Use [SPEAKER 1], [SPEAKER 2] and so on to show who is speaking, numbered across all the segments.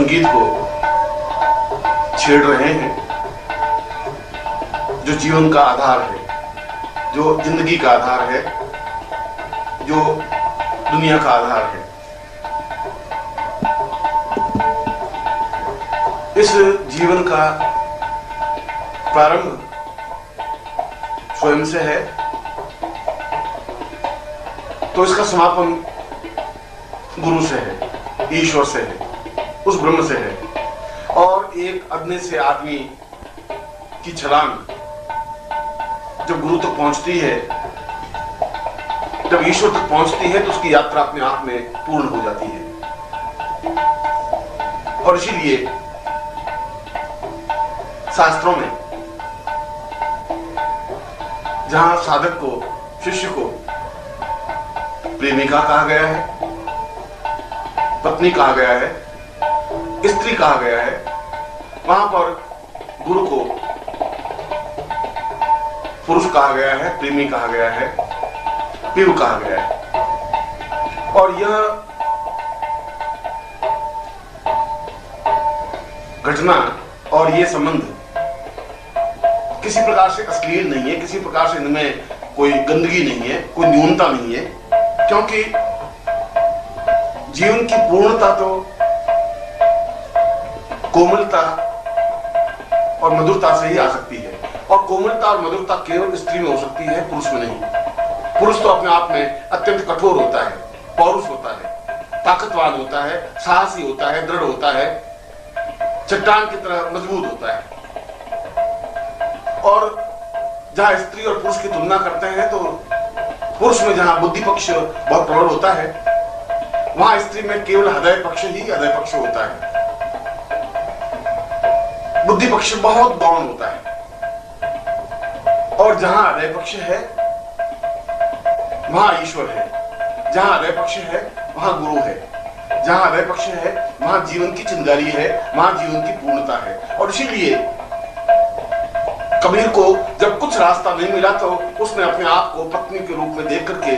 [SPEAKER 1] संगीत को छेड़ रहे हैं, जो जीवन का आधार है, जो जिंदगी का आधार है, जो दुनिया का आधार है। इस जीवन का प्रारंभ स्वयं से है, तो इसका समापन गुरु से है, ईश्वर से है, उस ब्रह्म से है। और एक अग्नि से आदमी की छलांग जब गुरु तक पहुंचती है, जब ईश्वर तक पहुंचती है, तो उसकी यात्रा अपने आप में पूर्ण हो जाती है। और इसीलिए शास्त्रों में जहां साधक को, शिष्य को प्रेमिका कहा गया है, पत्नी कहा गया है, स्त्री कहा गया है, वहां पर गुरु को पुरुष कहा गया है, प्रेमी कहा गया है, पिव कहा गया है। और यह घटना और ये संबंध किसी प्रकार से अश्लील नहीं है, किसी प्रकार से इनमें कोई गंदगी नहीं है, कोई न्यूनता नहीं है, क्योंकि जीवन की पूर्णता तो कोमलता और मधुरता से ही आ सकती है। और कोमलता और मधुरता केवल स्त्री में हो सकती है, पुरुष में नहीं। पुरुष तो अपने आप में अत्यंत कठोर होता है, पौरुष होता है, ताकतवान होता है, साहसी होता है, दृढ़ होता है, चट्टान की तरह मजबूत होता है। और जहां स्त्री और पुरुष की तुलना करते हैं, तो पुरुष में जहां बुद्धि पक्ष बहुत प्रबल होता है, वहां स्त्री में केवल हृदय पक्ष ही हृदय पक्ष होता है। बुद्धि पक्ष बहुत गौण होता है। और जहां हृदय पक्ष है वहां ईश्वर है, जहां हृदय पक्ष है वहां गुरु है, जहां हृदय पक्ष है वहां जीवन की चिंगारी है, वहां जीवन की पूर्णता है। और इसीलिए कबीर को जब कुछ रास्ता नहीं मिला, तो उसने अपने आप को पत्नी के रूप में देख करके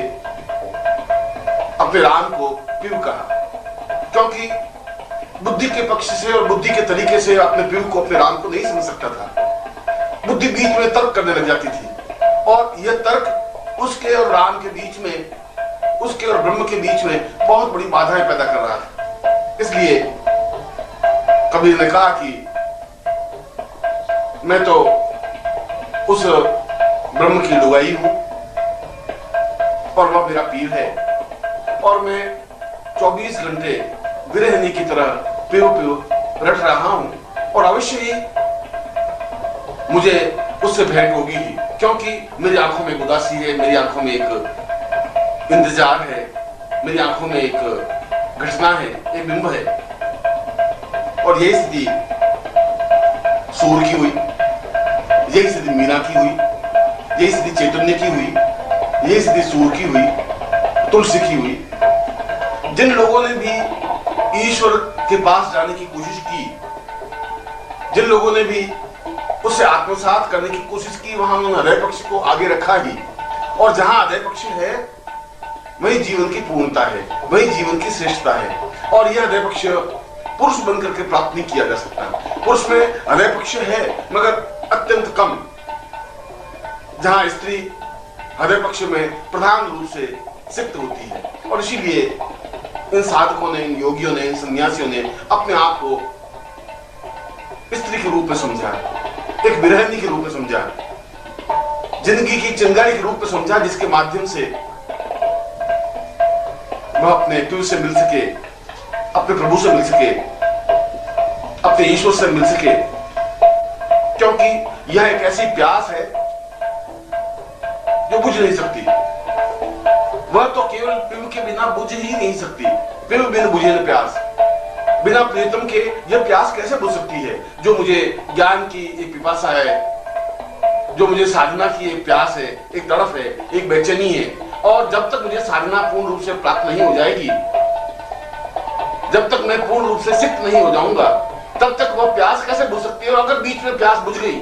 [SPEAKER 1] अपने राम को पिव कहा, क्योंकि बुद्धि के पक्ष से और बुद्धि के तरीके से अपने पिव को, अपने राम को नहीं समझ सकता था। बुद्धि बीच में तर्क करने लग जाती थी, और यह तर्क उसके और राम के बीच में, उसके और ब्रह्म के बीच में बहुत बड़ी बाधाएं पैदा कर रहा था। इसलिए कबीर ने कहा कि मैं तो उस ब्रह्म की लुगाई हूं और वह मेरा पीर है, और मैं 24 घंटे विरहनी की तरह पियो पियो रट रहा हूं, और अवश्य ही मुझे उससे भेंट होगी ही, क्योंकि मेरी आंखों में उदासी है, मेरी आंखों में एक इंतजार है, मेरी आंखों में एक घटना है, एक बिंब है। और यही स्थिति सूर की हुई, यही स्थिति मीना की हुई, यही स्थिति चैतन्य की हुई, यही स्थिति सूर की हुई, तुलसी की हुई। जिन लोगों ने भी ईश्वर के पास जाने की कोशिश की, जिन लोगों ने भी उससे आत्मसात करने की कोशिश की, वहां उन्होंने हृदय पक्ष को आगे रखा ही। और जहां हृदय पक्ष है वही जीवन की पूर्णता है, वही जीवन की श्रेष्ठता है। और यह हृदय पक्ष पुरुष बनकर के प्राप्त नहीं किया जा सकता। पुरुष में हृदय पक्ष है, मगर अत्यंत कम, जहां स्त्री हृदय पक्ष में प्रधान रूप से सिक्त होती है। और इसीलिए इन साधकों ने, इन योगियों ने, इन सन्यासियों ने अपने आप को स्त्री के रूप में समझा, एक विरहनी के रूप में समझा, जिंदगी की चिंगारी के रूप में समझा, जिसके माध्यम से वह अपने पिता से मिल सके, अपने प्रभु से मिल सके, अपने ईश्वर से मिल सके। क्योंकि यह एक ऐसी प्यास है जो बुझ नहीं सकती। वह तो केवल पिव के बिना बुझ ही नहीं सकती। पिव बिन बुझे न प्यास, बिना प्रीतम के यह प्यास कैसे बुझ सकती है? जो मुझे ज्ञान की एक पिपासा है, जो मुझे साधना की एक प्यास है, एक तड़फ है, एक बेचैनी है, और जब तक मुझे साधना पूर्ण रूप से प्राप्त नहीं हो जाएगी, जब तक मैं पूर्ण रूप से सिक्त नहीं हो जाऊंगा, तब तक वह प्यास कैसे बुझ सकती है? और अगर बीच में प्यास बुझ गई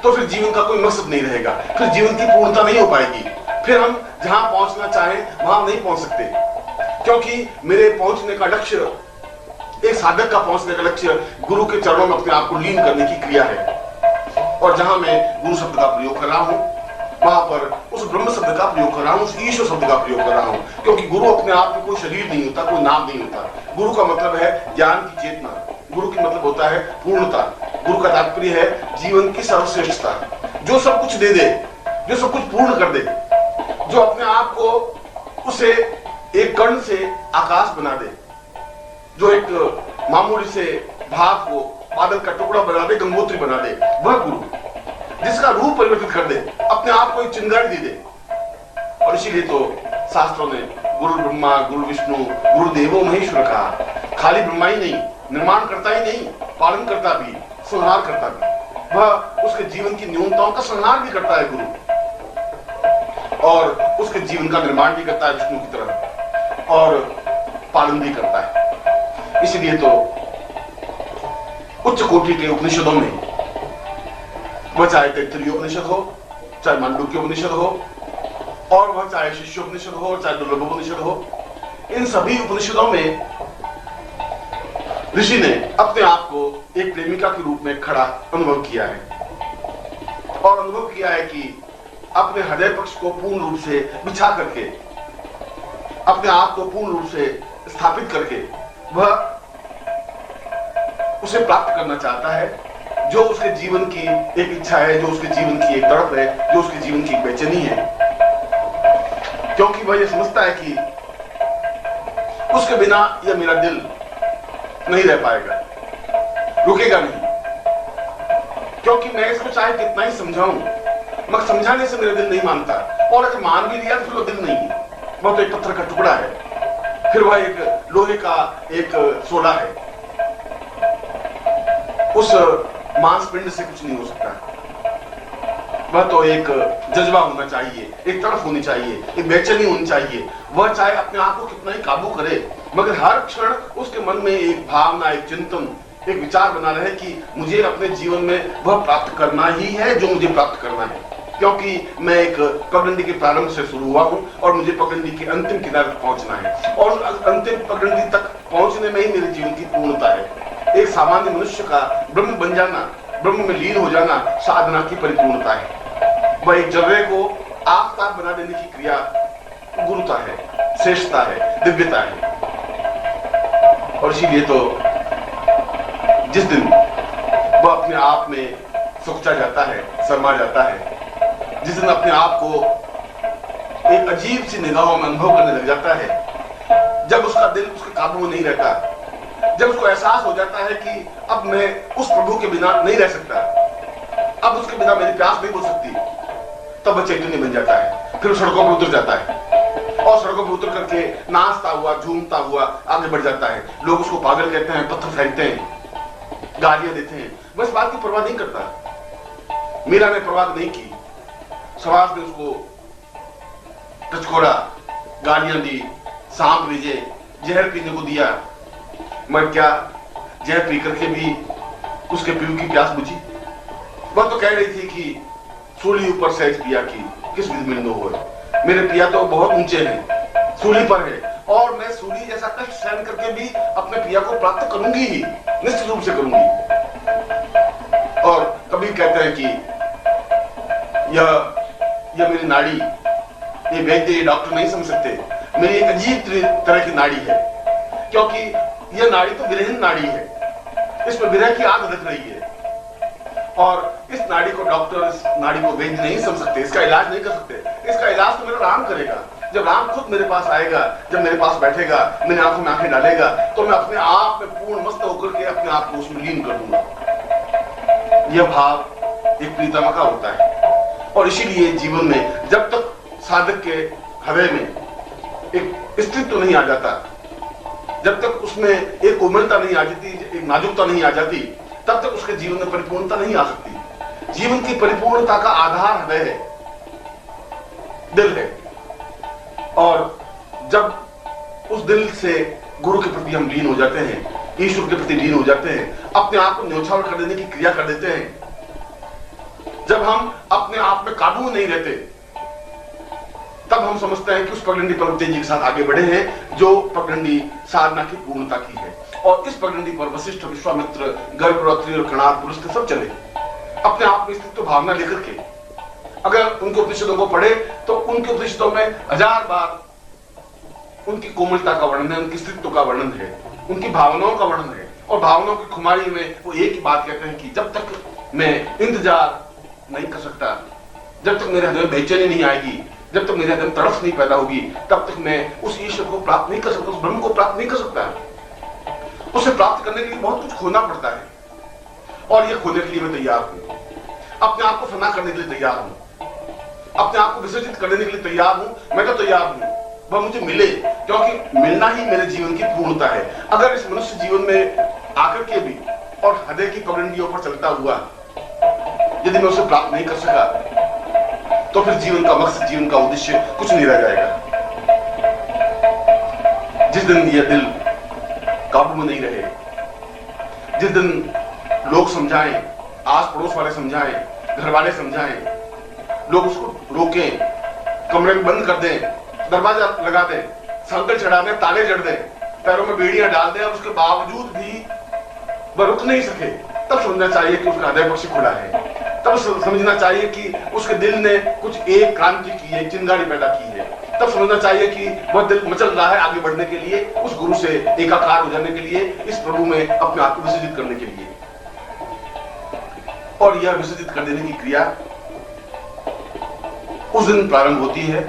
[SPEAKER 1] तो फिर जीवन का कोई मकसद नहीं रहेगा, फिर जीवन की पूर्णता नहीं हो पाएगी, फिर हम जहां पहुंचना चाहें वहां नहीं पहुंच सकते, क्योंकि मेरे पहुंचने का लक्ष्य एक साधक का पहुंचने का लक्ष्य गुरु के चरणों में अपने आप को लीन करने की क्रिया है। और जहां मैं गुरु शब्द का प्रयोग कर रहा हूं, वहां पर उस ब्रह्म शब्द का प्रयोग कर रहा हूं, उस ईश्वर शब्द का प्रयोग कर रहा हूं, क्योंकि गुरु अपने आप में कोई शरीर नहीं होता, कोई नाम नहीं होता। गुरु का मतलब है ज्ञान की चेतना, गुरु की मतलब होता है पूर्णता, गुरु का तात्पर्य है जीवन की सर्वश्रेष्ठता, जो सब कुछ दे दे, जो सब कुछ पूर्ण कर दे, जो अपने आप को उसे एक कण से आकाश बना दे, जो एक मामूली से भाग को बादल का टुकड़ा बना दे, गंगोत्री बना दे, वह गुरु, जिसका रूप परिवर्तित कर दे, अपने आप को एक चिंगारी दे दे। और इसीलिए तो शास्त्रों ने गुरु ब्रह्मा, गुरु विष्णु, गुरु देवो महेश्वर कहा। खाली ब्रह्मा ही नहीं, निर्माण करता ही नहीं, पालन करता भी, संहार करता भी, वह उसके जीवन की न्यूनताओं का संहार भी करता है गुरु, और उसके जीवन का निर्माण भी करता है विष्णु की तरह, और पालन भी करता है। इसलिए तो उच्च कोटि के उपनिषदों में, वह चाहे तैत्तिरीय उपनिषद हो, चाहे मांडुक्य उपनिषद हो, और वह चाहे शिष्योपनिषद हो, चाहे दुर्लभोपनिषद हो, इन सभी उपनिषदों में ऋषि ने अपने आप को एक प्रेमिका के रूप में खड़ा अनुभव किया है, और अनुभव किया है कि अपने हृदय पक्ष को पूर्ण रूप से बिछा करके, अपने आप को पूर्ण रूप से स्थापित करके, वह उसे प्राप्त करना चाहता है, जो उसके जीवन की एक इच्छा है, जो उसके जीवन की एक तड़प है, जो उसके जीवन की एक बेचैनी है, क्योंकि वह यह समझता है कि उसके बिना यह मेरा दिल नहीं रह पाएगा, रुकेगा नहीं, क्योंकि मैं इसको चाहे कितना ही समझाऊं, मगर समझाने से मेरा दिल नहीं मानता, और अगर मान भी लिया तो फिर वो दिल नहीं है, वह तो एक पत्थर का टुकड़ा है, फिर वह एक लोहे का एक सोला है, उस मांसपिंड से कुछ नहीं हो सकता। वह तो एक जज्बा होना चाहिए, एक तड़प होनी चाहिए, एक बेचैनी होनी चाहिए। वह चाहे अपने आप को कितना ही काबू करे, मगर हर क्षण उसके मन में एक भावना, एक चिंतन, एक विचार बना रहे कि मुझे अपने जीवन में वह प्राप्त करना ही है जो मुझे प्राप्त करना है, क्योंकि मैं एक पगडंडी के प्रारंभ से शुरू हुआ हूं और मुझे पगडंडी के अंतिम किनारे तक पहुंचना है, और अंतिम पगडंडी तक पहुंचने में ही मेरे जीवन की पूर्णता है। एक सामान्य मनुष्य का ब्रह्म बन जाना, ब्रह्म में लीन हो जाना साधना की परिपूर्णता है। वह एक जर्रे को आफताब बना देने की क्रिया गुरुता है, श्रेष्ठता है, दिव्यता है। और इसीलिए तो जिस दिन वह अपने आप में सुखचा जाता है, शर्मा जाता है, जिस दिन अपने आप को एक अजीब सी निगाहों में अनुभव करने लग जाता है, जब उसका दिल उसके काबू में नहीं रहता, जब उसको एहसास हो जाता है कि अब मैं उस प्रभु के बिना नहीं रह सकता, अब उसके बिना मेरी प्यास नहीं बुझ सकती, तब वह चैतन्य बन जाता है। फिर सड़कों पर उतर जाता है, और सड़कों पर उतर करके नाचता हुआ, झूमता हुआ आगे बढ़ जाता है। लोग उसको पागल कहते हैं, पत्थर फेंकते हैं, गालियां देते हैं, बस बात की परवाह नहीं करता। मीरा ने परवाह नहीं की, समाज ने उसको टचकोड़ा, गालियां दी, सांप भेजे, जहर पीने को दिया, मगर क्या जहर पी करके भी उसके पीऊ की प्यास बुझी? वह तो कह रही थी कि सूली ऊपर सहज पिया की किस विध मिलनो होए, मेरे पिया तो बहुत ऊंचे हैं, सूली पर है, और मैं सूली जैसा कष्ट सहन करके भी अपने पिया को प्राप्त करूंगी ही, निश्चित रूप से करूंगी। और कबीर कहते हैं कि यह मेरी नाड़ी, ये वैद्य, ये डॉक्टर नहीं समझ सकते, मेरी एक अजीब तरह की नाड़ी है, क्योंकि यह नाड़ी तो विरहीन नाड़ी है, इसमें विरह की आग धक रही है, और इस नाड़ी को डॉक्टर, इस नाड़ी को वैद्य नहीं समझ सकते, इसका इलाज नहीं कर सकते। इसका इलाज तो मेरा राम करेगा। जब राम खुद मेरे पास आएगा, जब मेरे पास बैठेगा, मेरी आंखों में आंखें डालेगा, तो मैं अपने आप में पूर्ण मस्त होकर के अपने आप को उसमें लीन कर दूंगा। यह भाव एक प्रीतमा का होता है, और इसीलिए जीवन में जब तक साधक के हृदय में एक अस्तित्व नहीं आ जाता, जब तक उसमें एक कोमलता नहीं आ जाती, एक नाजुकता नहीं आ जाती, तब तक उसके जीवन में परिपूर्णता नहीं आ सकती। जीवन की परिपूर्णता का आधार हृदय है, दिल है, और जब उस दिल से गुरु के प्रति हम लीन हो जाते हैं, ईश्वर के प्रति लीन हो जाते हैं, अपने आप को न्योछावर कर देने की क्रिया कर देते हैं, जब हम अपने आप में काबू नहीं रहते, तब हम समझते हैं कि उस पगडंडी परम तेजी के साथ आगे बढ़े हैं, जो पगडंडी साधना की पूर्णता की है। और इस पगडंडी पर वशिष्ठ, विश्वामित्र, गर्भवती और कणाद पुरुष सब चले अपने आप में स्थित भावना लेकर के। अगर उनके उपनिषदों को पढ़े तो उनके उपनिषदों में 1000 बार उनकी कोमलता का वर्णन है, उनकी स्थित्व का वर्णन है, उनकी भावनाओं का वर्णन है। और भावनाओं की खुमारी में वो एक ही बात कहते हैं कि जब तक मैं इंतजार नहीं कर सकता, जब तक मेरे हृदय में बेचैनी नहीं आएगी, जब तक मेरे हृदय में तड़फ नहीं पैदा होगी, तब तक मैं उस ईश्वर को प्राप्त नहीं कर सकता, उस ब्रह्म को प्राप्त नहीं कर सकता। उसे प्राप्त करने के लिए बहुत कुछ खोना पड़ता है और ये खोने के लिए मैं तैयार हूं। अपने आप को फना करने के लिए तैयार हूं, अपने आप को विसर्जित करने के लिए तैयार हूं। मैं तो तैयार हूं, वह मुझे मिले, क्योंकि मिलना ही मेरे जीवन की पूर्णता है। अगर इस मनुष्य जीवन में आकर के भी और हृदय की पगडंडियों पर चलता हुआ यदि मैं उसे प्राप्त नहीं कर सका, तो फिर जीवन का मकसद, जीवन का उद्देश्य कुछ नहीं रह जाएगा। जिस दिन यह दिल काबू में नहीं रहे, जिस दिन लोग समझाएं, आस पड़ोस वाले समझाएं, घर वाले समझाएं, लोग उसको रोकें, कमरे में बंद कर दें, दरवाजा लगा दें, संकल चढ़ा दें, ताले जड़ दें, पैरों में बेड़ियां डाल दें, और उसके बावजूद भी वह रुक नहीं सके, तब समझना चाहिए कि उसका हृदय पक्ष खुला है। तब समझना चाहिए कि उसके दिल ने कुछ एक क्रांति की है, चिंगारी पैदा की है। तब समझना चाहिए कि वह दिल मचल रहा है आगे बढ़ने के लिए, उस गुरु से एकाकार हो जाने के लिए, इस प्रभु में अपने आप को विसर्जित करने के लिए। और यह विसर्जित कर देने की क्रिया उस दिन प्रारंभ होती है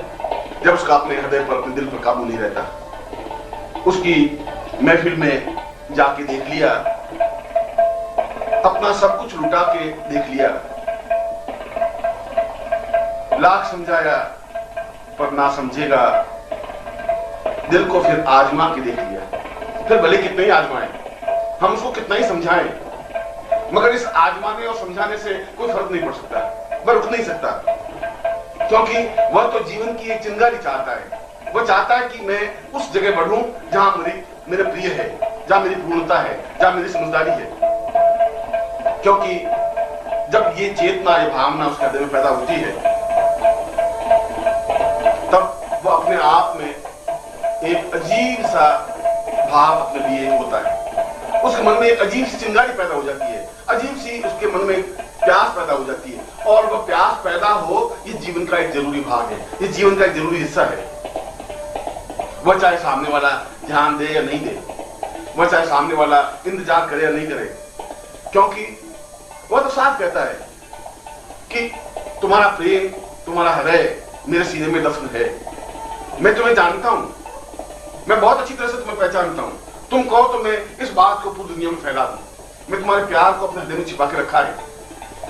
[SPEAKER 1] जब उसका अपने हृदय पर, अपने दिल पर काबू नहीं रहता। उसकी महफिल में जाके देख लिया, अपना सब कुछ लुटा के देख लिया, लाख समझाया पर ना समझेगा, दिल को फिर आजमा के देख लिया। फिर भले कितने ही आजमाएं, हम उसको कितना ही समझाएं, मगर इस आजमाने और समझाने से कोई फर्क नहीं पड़ सकता, वह रुक नहीं सकता, क्योंकि वह तो जीवन की एक चिंगारी चाहता है। वह चाहता है कि मैं उस जगह बढ़ूं जहां मेरे प्रिय है, जहां मेरी पूर्णता है, जहां मेरी समझदारी है। क्योंकि जब ये चेतना, ये भावना उसके हृदय में पैदा होती है, तब वह अपने आप में एक अजीब सा भाव अपने लिए होता है। उसके मन में एक अजीब सी चिंगारी पैदा हो जाती है, अजीब सी उसके मन में प्यास पैदा हो जाती है। और वह प्यास पैदा हो, ये जीवन का एक जरूरी भाग है, ये जीवन का एक जरूरी हिस्सा है। वह चाहे सामने वाला ध्यान दे या नहीं दे, वह चाहे सामने वाला इंतजार करे या नहीं करे, क्योंकि वह तो साफ कहता है कि तुम्हारा प्रेम, तुम्हारा हृदय मेरे सीने में दफन है। मैं तुम्हें जानता हूं, मैं बहुत अच्छी तरह से तुम्हें पहचानता हूं। तुम कहो तो मैं इस बात को पूरी दुनिया में फैला दूं। मैं तुम्हारे प्यार को अपने हृदय में छिपा के रखा है।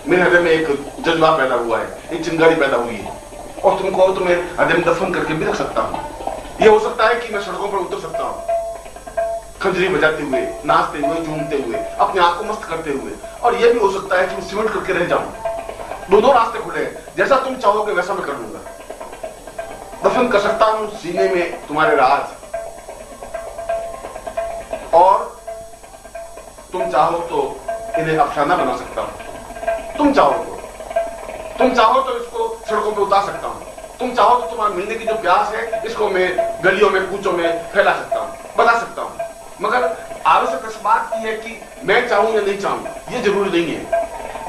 [SPEAKER 1] मेरे हृदय में एक जज्बा पैदा हुआ है, एक चिंगारी पैदा हुई है, और तुम कहो तो मैं हृदय में दफन करके भी रख सकता हूं। यह हो सकता है कि मैं सड़कों पर उतर सकता हूं, खंजरी बजाते हुए, नाचते हुए, झूमते हुए, अपने आप को मस्त करते हुए, और यह भी हो सकता है कि मैं सिमट करके रह जाऊं। दोनों रास्ते खुले हैं, जैसा तुम चाहोगे वैसा मैं कर लूंगा। दफन कर सकता हूं सीने में तुम्हारे राज, और तुम चाहो तो इन्हें अफसाना बना सकता हूं। तुम चाहो तो इसको सड़कों पे उतार सकता हूं। तुम चाहो तो तुम्हारे मिलने की जो प्यास है, इसको मैं गलियों में, कूचों में फैला सकता हूं, बता सकता हूं। मगर आवश्यक इस बात की है कि मैं चाहूं या नहीं चाहूं, ये जरूरी नहीं है।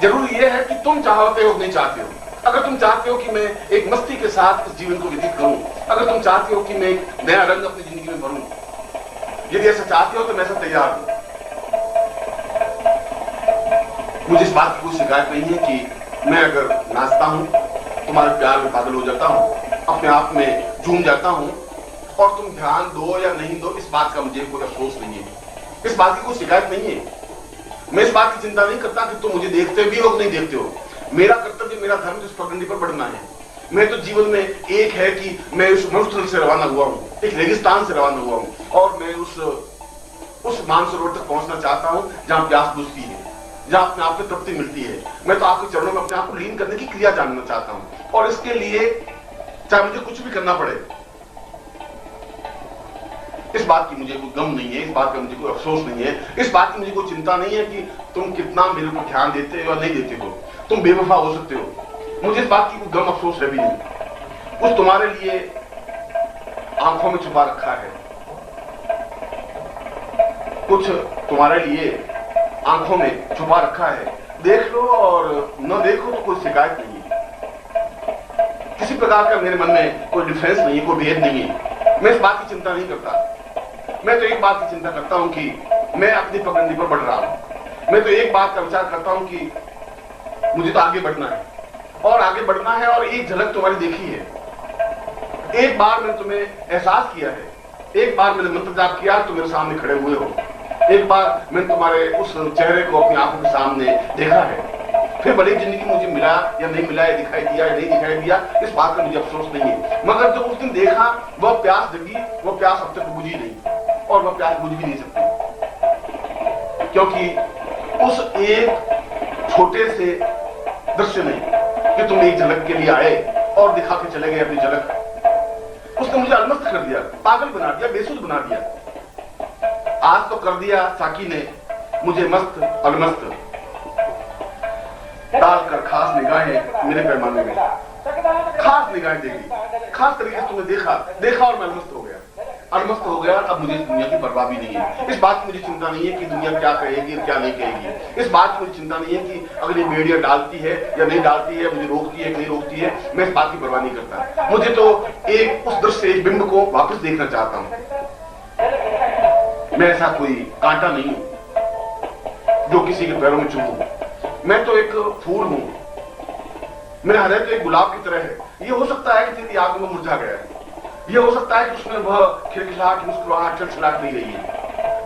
[SPEAKER 1] जरूरी यह है कि तुम चाहते हो नहीं चाहते हो। अगर तुम चाहते हो कि मैं एक मस्ती के साथ इस जीवन को व्यतीत करूं, अगर तुम चाहते हो कि मैं एक नया रंग अपनी जिंदगी में भरूं, यदि ऐसा चाहते हो तो मैं ऐसा तैयार हूं। मुझे इस बात की कोई शिकायत नहीं है कि मैं अगर नाचता हूं, तुम्हारे प्यार में पागल हो जाता हूं, अपने आप में झूम जाता हूं, और तुम ध्यान दो या नहीं दो, इस बात का मुझे कोई अफसोस नहीं है, इस बात की कोई शिकायत नहीं है। मैं इस बात की चिंता नहीं करता कि तुम मुझे देखते भी हो नहीं देखते हो। मेरा कर्तव्य, मेरा धर्म इस पगडंडी पर बढ़ना है। मैं तो जीवन में एक है कि मैं उस मरुस्थल से रवाना हुआ हूं, एक रेगिस्तान से रवाना हुआ हूं, और मैं उस मानसरोवर तक पहुंचना चाहता हूं जहां प्यास बुझती है, जहां अपने आप को तृप्ति मिलती है। मैं तो आपके चरणों में अपने आप को लीन करने की क्रिया जानना चाहता हूं, और इसके लिए चाहे मुझे कुछ भी करना पड़े, इस बात की मुझे कोई गम नहीं है, इस बात का मुझे कोई अफसोस नहीं है, इस बात की मुझे कोई चिंता नहीं है कि तुम कितना मेरे को ध्यान देते हो या नहीं देते हो। तुम बेवफा हो सकते हो, मुझे इस बात की कोई गम अफसोस है भी नहीं। कुछ तुम्हारे लिए आंखों में छुपा रखा है, कुछ तुम्हारे लिए आंखों में छुपा रखा है, देख लो और न देखो तो कोई शिकायत नहीं है। किसी प्रकार का मेरे मन में कोई डिफरेंस नहीं है, कोई भेद नहीं है। मैं इस बात की चिंता नहीं करता। मैं तो एक बात की चिंता करता हूं कि मैं अपनी पगडंडी पर बढ़ रहा हूं। मैं तो एक बात का विचार करता हूं कि मुझे तो आगे बढ़ना है और आगे बढ़ना है, और एक झलक तुम्हारी देखी है। एक बार मैंने तुम्हें एहसास किया है, एक बार मैंने मंत्र जाप किया, तुम मेरे सामने खड़े हुए हो। एक बार मैंने तुम्हारे उस चेहरे को अपनी आंखों के सामने देखा है। फिर बड़ी जिंदगी मुझे मिला या नहीं मिला, या दिखाई दिया या नहीं दिखाई दिया, इस बात का मुझे अफसोस नहीं है। मगर जो उस दिन देखा वह प्यास जगी, वह प्यास अब तक बुझी नहीं, और वह प्यास बुझ भी नहीं सकती, क्योंकि उस एक छोटे से दृश्य में कि तुम एक झलक के लिए आए और दिखा के चले गए अपनी झलक, उसने मुझे अलमस्त कर दिया, पागल बना दिया, बेसुध बना दिया। आज तो कर दिया साकी ने मुझे मस्त अलमस्त, डालकर खास निगाहें मेरे पैमाने में, खास निगाहें देखी, खास तरीके से तुम्हें देखा और मैं अलमस्त हो गया। अब मुझे दुनिया की परवाह भी नहीं है। इस बात की मुझे चिंता नहीं है कि दुनिया क्या कहेगी क्या नहीं कहेगी। इस बात की मुझे चिंता नहीं है कि अगर ये मीडिया डालती है या नहीं डालती है, मुझे रोकती है कि नहीं रोकती है, मैं इस बात की परवाह नहीं करता। मुझे तो एक उस दृश्य, एक बिंब को वापस देखना चाहता हूं। मैं ऐसा कोई कांटा नहीं हूं जो किसी के पैरों में चुभूं। मैं तो एक फूल हूं, मेरा हृदय तो एक गुलाब की तरह है। ये हो सकता है कि तेरी आंखों में मुरझा गया है, ये हो सकता है कि उसमें वह खिलखिलाहट, मुस्कुराहट, चलचलाहट नहीं रही है।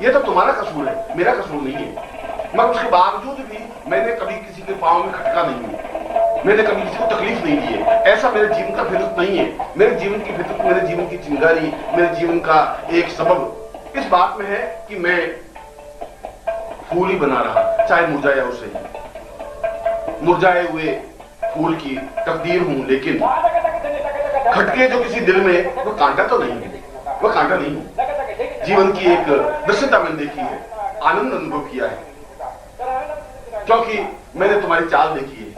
[SPEAKER 1] ये तो तुम्हारा कसूर है, मेरा कसूर नहीं है। मगर उसके बावजूद भी मैंने कभी किसी के पांव में खटका नहीं है, मैंने कभी किसी को तकलीफ नहीं दी है। ऐसा मेरे जीवन का फितरत नहीं है। मेरे जीवन की फितरत, मेरे जीवन की चिंगारी, मेरे जीवन का एक सबब इस बात में है कि मैं फूल ही बना रहा, चाहे मुरझाया हो सही। मुरझाए हुए फूल की तकदीर हूं, लेकिन खटके जो किसी दिल में, वो कांटा तो नहीं है, वो कांटा नहीं है। जीवन की एक दृश्यता मैंने देखी है, आनंद अनुभव किया है, क्योंकि मैंने तुम्हारी चाल देखी है,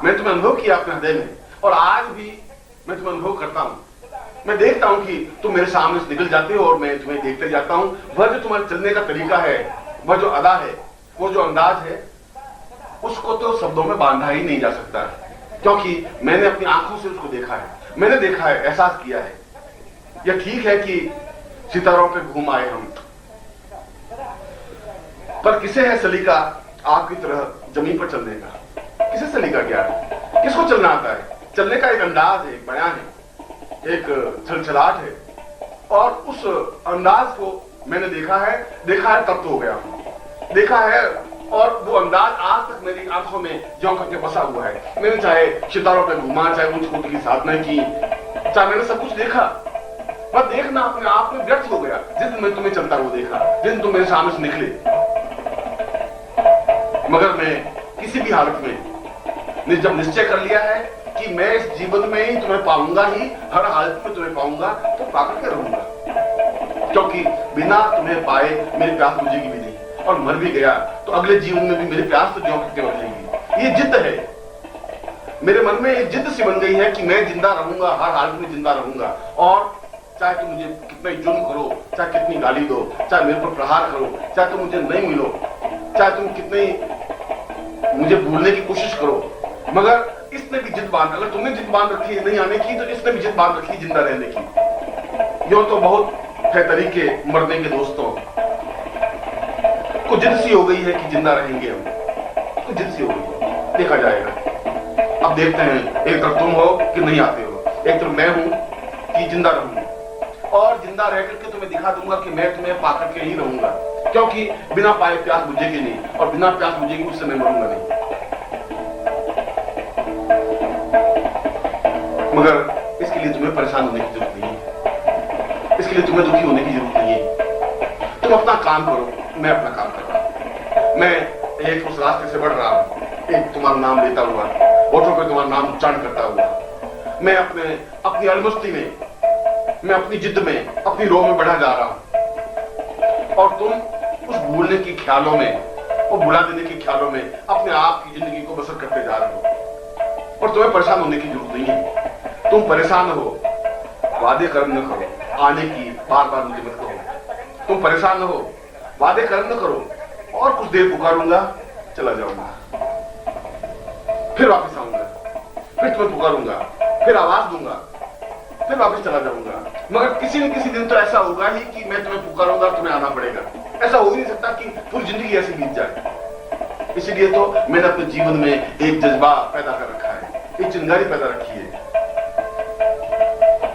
[SPEAKER 1] मैंने तुम्हें अनुभव किया अपने हृदय में, और आज भी मैं तुम्हें अनुभव करता हूं। मैं देखता हूं कि तुम मेरे सामने से निकल जाते हो और मैं तुम्हें देखते जाता हूं। वह जो तुम्हारे चलने का तरीका है, वह जो अदा है, वो जो अंदाज है, उसको तो शब्दों में बांधा ही नहीं जा सकता, क्योंकि मैंने अपनी आंखों से उसको देखा है, मैंने देखा है, एहसास किया है। यह ठीक है कि सितारों पे घूम आए हम, पर किसे है सलीका आपकी तरह जमीन पर चलने का? किसे सलीका क्या है? किसको चलना आता है? चलने का एक अंदाज है, एक बयान है, एक छलछलाहट है, और उस अंदाज को मैंने देखा है तब तो हो गया, देखा है, और वो अंदाज आज तक मेरी आंखों में ज्यों करके बसा हुआ है। मैंने चाहे सितारों पे घुमा, चाहे ऊंच कूद की साधना की, चाहे मैंने सब कुछ देखा, पर देखना अपने आप में व्यर्थ हो गया जिस दिन मैं तुम्हें चलता हुआ देखा, जिस दिन तुम मेरे सामने से निकले। मगर मैं किसी भी हालत में जब निश्चय कर लिया है कि मैं इस जीवन में ही तुम्हें पाऊंगा, ही हर हालत में तुम्हें पाऊंगा, तो पाकर के रहूंगा, क्योंकि बिना तुम्हें पाए मेरी प्यास बुझेगी भी नहीं, और मर भी गया तो अगले जीवन में भी मेरी प्यास तो ज्यों की त्यों रहेगी। ये जिद है मेरे मन में, एक जिद सी बन गई है कि मैं जिंदा रहूंगा, हर हालत में जिंदा रहूंगा, और चाहे तुम मुझे कितना जुल्म करो, चाहे कितनी गाली दो, चाहे मेरे पर प्रहार करो, चाहे तुम मुझे नहीं मिलो, चाहे तुम कितनी मुझे भूलने की कोशिश करो, मगर इसने भी जिद बांध, अगर तुमने जिद बांध रखी है नहीं आने की, तो इसने भी जिद बांध रखी है जिंदा रहने की। यो तो बहुत है तरीके मरने के दोस्तों, कुछ जिद सी हो गई है कि जिंदा रहेंगे हम, कुछ जिद सी हो गई, देखा जाएगा। अब देखते हैं, एक तरफ तुम हो कि नहीं आते हो, एक तरफ मैं हूं कि जिंदा रहूंगा, और जिंदा रह करके तुम्हें दिखा दूंगा कि मैं तुम्हें पाकर के ही रहूंगा, क्योंकि बिना पाए प्यास बुझेगी नहीं, और बिना प्यास बुझेगी उससे मैं मरूंगा नहीं। मगर इसके लिए तुम्हें परेशान होने की जरूरत नहीं है, इसके लिए तुम्हें दुखी होने की जरूरत नहीं है। तुम अपना काम करो, मैं अपना काम कर रहा हूं। मैं एक उस रास्ते से बढ़ रहा हूं, एक तुम्हारा नाम लेता हुआ, होठों पे तुम्हारा नाम उच्चारण करता हुआ, मैं अपनी अलमस्ती में, मैं अपनी जिद में, अपनी रोह में बढ़ा जा रहा हूं, और तुम उस भूलने के ख्यालों में, वो भुला देने के ख्यालों में अपने आप की जिंदगी को बसर करते जा रहे हो, और तुम्हें परेशान होने की जरूरत नहीं है। तुम परेशान हो, वादे कर्म न करो, आने की बार बार मुझे मत कहो। तुम परेशान हो, वादे कर्म न करो और कुछ देर पुकारूंगा, चला जाऊंगा, फिर वापस आऊंगा, फिर तुम्हें पुकारूंगा, फिर आवाज दूंगा, फिर वापस चला जाऊंगा। मगर किसी न किसी दिन तो ऐसा होगा ही कि मैं तुम्हें पुकारूंगा, तुम्हें आना पड़ेगा। ऐसा हो ही नहीं सकता कि पूरी जिंदगी ऐसे बीत जाए। इसीलिए तो मैंने अपने जीवन में एक जज्बा पैदा कर रखा है, एक चिंगारी पैदा रखी है।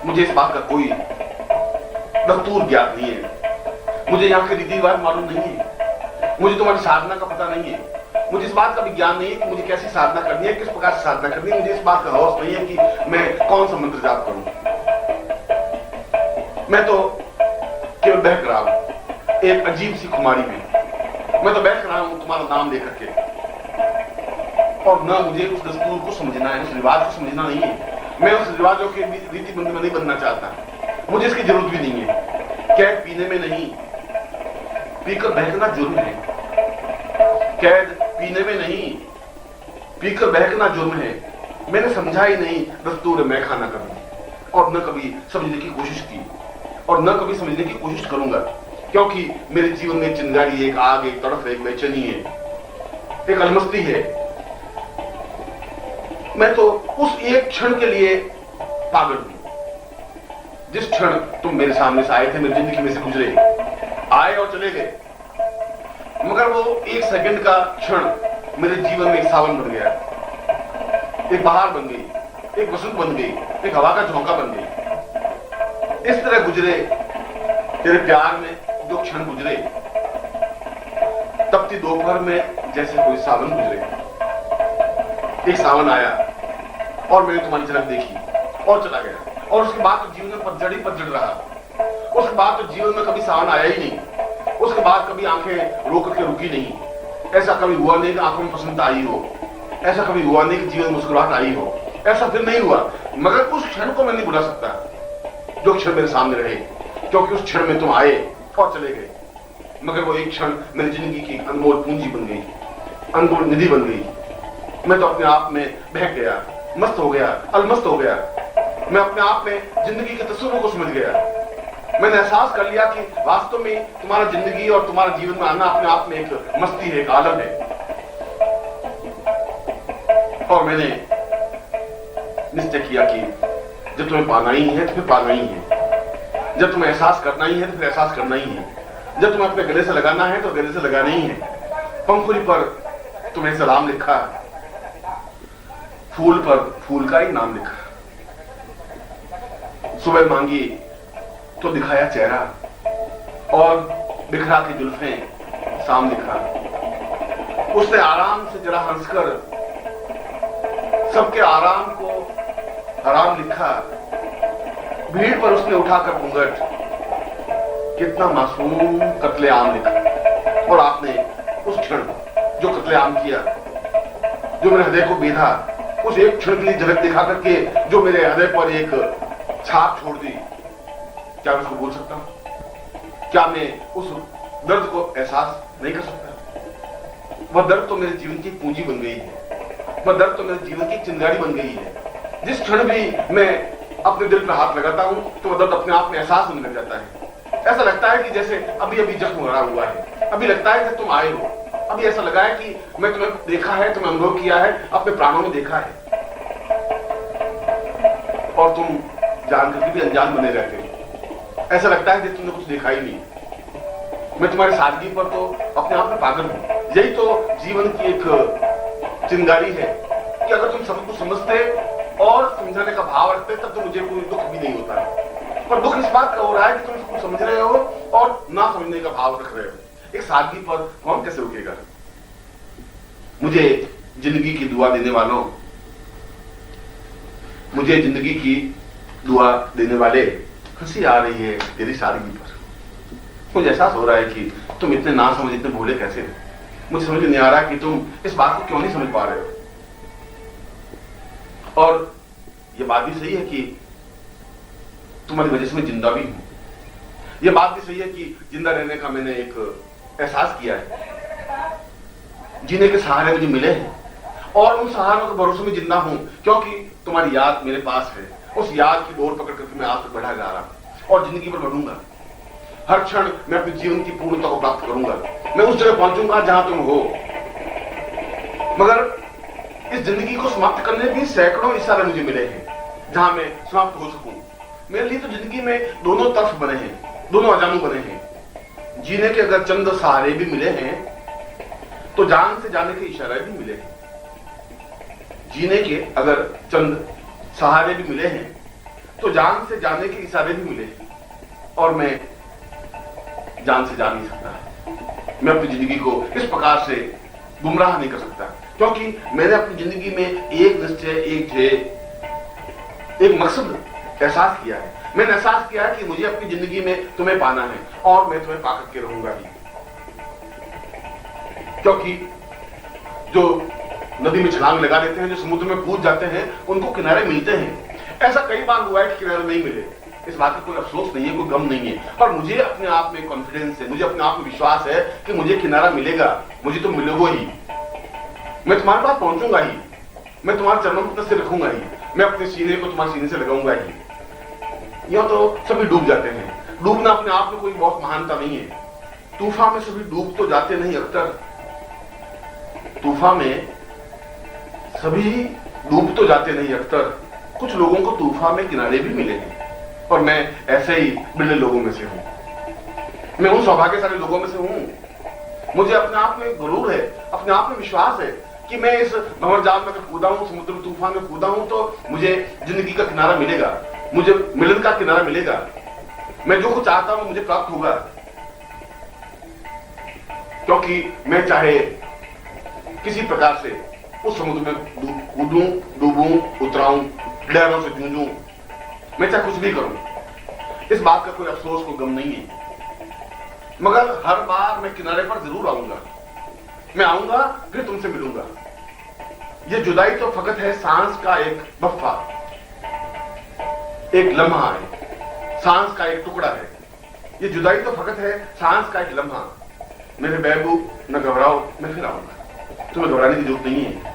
[SPEAKER 1] मुझे इस बात का कोई दस्तूर ज्ञात नहीं है, मुझे यहाँ के रीति रिवाज मालूम नहीं है, मुझे तुम्हारी साधना का पता नहीं है, मुझे इस बात का भी ज्ञान नहीं है कि मुझे कैसी साधना करनी है, किस प्रकार से साधना करनी है। मुझे इस बात का हौस नहीं है कि मैं कौन सा मंत्र जाप करूं। मैं तो केवल बहक रहा हूं एक अजीब सी खुमारी में। मैं तो बैठ रहा हूं तुम्हारा नाम लेकर के, और न मुझे उस दस्तूर को समझना है, उस रिवाज को समझना नहीं है। मैं उस रिवाजों के रीति मंदिर में नहीं बनना चाहता, मुझे इसकी जरूरत भी नहीं है। कैद पीने में नहीं, पीकर बहकना जुर्म है। कैद पीने में नहीं, पीकर बहकना जुर्म है। मैंने समझा ही नहीं दस्तूर मैं खाना कभी, और न कभी समझने की कोशिश की, और न कभी समझने की कोशिश करूंगा, क्योंकि मेरे जीवन में चिंगारी, एक आग, एक तड़फ, एक बेचैनी है, एक अलमस्ती है। मैं तो उस एक क्षण के लिए पागल हूं जिस क्षण तुम मेरे सामने से आए थे, मेरी जिंदगी में से गुजरे, आए और चले गए। मगर वो एक सेकंड का क्षण मेरे जीवन में एक सावन बन गया, एक बहार बन गई, एक वसंत बन गई, एक हवा का झोंका बन गई। इस तरह गुजरे तेरे प्यार में जो क्षण गुजरे, तपती दोपहर में जैसे कोई सावन गुजरे। एक सावन आया और मैंने तुम्हारी झलक देखी और चला गया, और उसके बाद तो जीवन में पतझड़ ही पतझड़ रहा। उसके बाद तो जीवन में कभी सावन आया ही नहीं। उसके बाद कभी आंखें रो करके रुकी नहीं। ऐसा कभी हुआ नहीं कि आंखों में प्रसन्नता आई हो, ऐसा कभी हुआ नहीं कि जीवन में मुस्कुराहट आई हो, ऐसा फिर नहीं हुआ। मगर उस क्षण को मैं नहीं भुला सकता जो क्षण मेरे सामने रहे, क्योंकि उस क्षण में तुम आए और चले गए। मगर वो एक क्षण मेरी जिंदगी की अनमोल पूंजी बन गई, अनमोल निधि बन गई। मैं तो अपने आप में बहक गया, मस्त हो गया, अलमस्त हो गया। मैं अपने आप में जिंदगी के तस्वीरों को समझ गया। मैंने एहसास कर लिया कि वास्तव में तुम्हारा जिंदगी और तुम्हारा जीवन में आना अपने आप में एक मस्ती है, एक आलम है। और मैंने निश्चय किया कि जब तुम्हें पाना ही है तो फिर पाना ही है, जब तुम्हें एहसास करना ही है तो फिर एहसास करना ही है, जब तुम्हें अपने गले से लगाना है तो गले से लगाना ही है। पंखुड़ी पर तुम्हें सलाम लिखा, फूल पर फूल का ही नाम लिखा। सुबह मांगी तो दिखाया चेहरा, और बिखरा के जुल्फें साम लिखा। उसने आराम से जरा हंसकर सबके आराम को हराम लिखा। भीड़ पर उसने उठाकर घूंघट, कितना मासूम कत्लेआम लिखा। और आपने उस क्षण जो कत्लेआम किया, जो मेरे हृदय को बेधा, उस एक क्षण के लिए झलक दिखा करके जो मेरे हृदय पर एक छाप छोड़ दी, क्या मैं उसको बोल सकता हूं? क्या मैं उस दर्द को एहसास नहीं कर सकता? वह दर्द तो मेरे जीवन की पूंजी बन गई है, वह दर्द तो मेरे जीवन की चिंगारी बन गई है। जिस क्षण भी मैं अपने दिल पर हाथ लगाता हूं तो वह दर्द अपने आप में एहसास होने लग जाता है। ऐसा लगता है कि जैसे अभी अभी जख्म भरा हुआ है, अभी लगता है कि तुम आए हो, अभी ऐसा लगा है कि मैं तुम्हें देखा है, तुम्हें अनुभव किया है, अपने प्राणों में देखा है, और तुम जान करके भी अनजान बने रहते हो। ऐसा लगता है कि तुमने कुछ देखा ही नहीं। मैं तुम्हारी सादगी पर तो अपने आप में पागल हूं। यही तो जीवन की एक चिंगारी है कि अगर तुम सब कुछ समझते और समझाने का भाव रखते तब तो मुझे कोई दुख भी नहीं होता। पर दुख इस बात का हो रहा है कि तुम सब कुछ समझ रहे हो और ना समझने का भाव रख रहे हो। एक सादगी पर कौन कैसे रुकेगा? मुझे जिंदगी की दुआ देने वालों, मुझे जिंदगी की दुआ देने वाले, हंसी आ रही है तेरी सादगी पर। मुझे एहसास हो रहा है कि तुम इतने ना समझ, इतने भोले कैसे हो। मुझे समझ नहीं आ रहा कि तुम इस बात को क्यों नहीं समझ पा रहे हो। और यह बात भी सही है कि तुम्हारी वजह से मैं जिंदा भी हूं। यह बात भी सही है कि जिंदा रहने का मैंने एक एहसास किया है, जीने के सहारे मुझे मिले हैं, और उन सहारों के भरोसे में जिंदा हूं क्योंकि तुम्हारी याद मेरे पास है। उस याद की डोर पकड़ करके मैं आज तक बढ़ा जा रहा हूं और जिंदगी पर बढ़ूंगा। हर क्षण मैं अपने जीवन की पूर्णता को प्राप्त करूंगा। मैं उस जगह पहुंचूंगा जहां तुम हो। मगर इस जिंदगी को समाप्त करने भी सैकड़ों इशारे मुझे मिले हैं जहां मैं समाप्त हो सकूं। मेरे लिए तो जिंदगी में दोनों तरफ बने हैं, दोनों अजानू बने हैं। जीने के अगर चंद सहारे भी मिले हैं तो जान से जाने के इशारे भी मिले हैं। जीने के अगर चंद सहारे भी मिले हैं तो जान से जाने के इशारे भी मिले हैं। और मैं जान से जा नहीं सकता। मैं अपनी जिंदगी को इस प्रकार से गुमराह नहीं कर सकता, क्योंकि मैंने अपनी जिंदगी में एक निश्चय, एक ध्येय, एक मकसद एहसास किया है। मैंने एहसास किया है कि मुझे अपनी जिंदगी में तुम्हें पाना है और मैं तुम्हें पाकर के रहूंगा ही। क्योंकि जो नदी में छलांग लगा देते हैं, जो समुद्र में कूद जाते हैं, उनको किनारे मिलते हैं। ऐसा कई बार हुआ है कि किनारे नहीं मिले। इस बात का कोई अफसोस नहीं है, कोई गम नहीं है। और मुझे अपने आप में कॉन्फिडेंस है, मुझे अपने आप में विश्वास है कि मुझे किनारा मिलेगा, मुझे तो मिलेगा ही। मैं तुम्हारे पास पहुंचूंगा ही, मैं तुम्हारे चरणों में अपना सिर रखूंगा ही, मैं अपने सीने को तुम्हारे सीने से लगाऊंगा ही। यह तो सभी डूब जाते हैं। डूबना अपने आप में कोई बहुत महानता नहीं है। तूफान में सभी डूब तो जाते नहीं अख्तर, तूफान में सभी डूब तो जाते नहीं अख्तर। कुछ लोगों को तूफान में किनारे भी मिले हैं और मैं ऐसे ही बिरले लोगों में से हूं। मैं उन सौभाग्यशाली लोगों में से हूं। मुझे अपने आप में गुरूर है, अपने आप में विश्वास है कि मैं इस भंवरजाल में कूदा हूं, समुद्र तूफान में कूदा हूं तो मुझे जिंदगी का किनारा मिलेगा, मुझे मिलन का किनारा मिलेगा। मैं जो कुछ चाहता हूं मुझे प्राप्त होगा, क्योंकि मैं चाहे किसी प्रकार से उस समुद्र में कूदूं, डूबूं, उतराऊं, लहरों से जूझूं, मैं चाहे कुछ भी करूं, इस बात का कोई अफसोस, कोई गम नहीं है। मगर हर बार मैं किनारे पर जरूर आऊंगा। मैं आऊंगा, फिर तुमसे मिलूंगा। ये जुदाई तो फकत है सांस का एक बफ्फा, एक लम्हा है, सांस का एक टुकड़ा है। ये जुदाई तो फकत है सांस का एक लम्हा। मेरे महबूब न घबराओ, मैं फिर आऊंगा। तुम्हें घबराने की जरूरत नहीं है।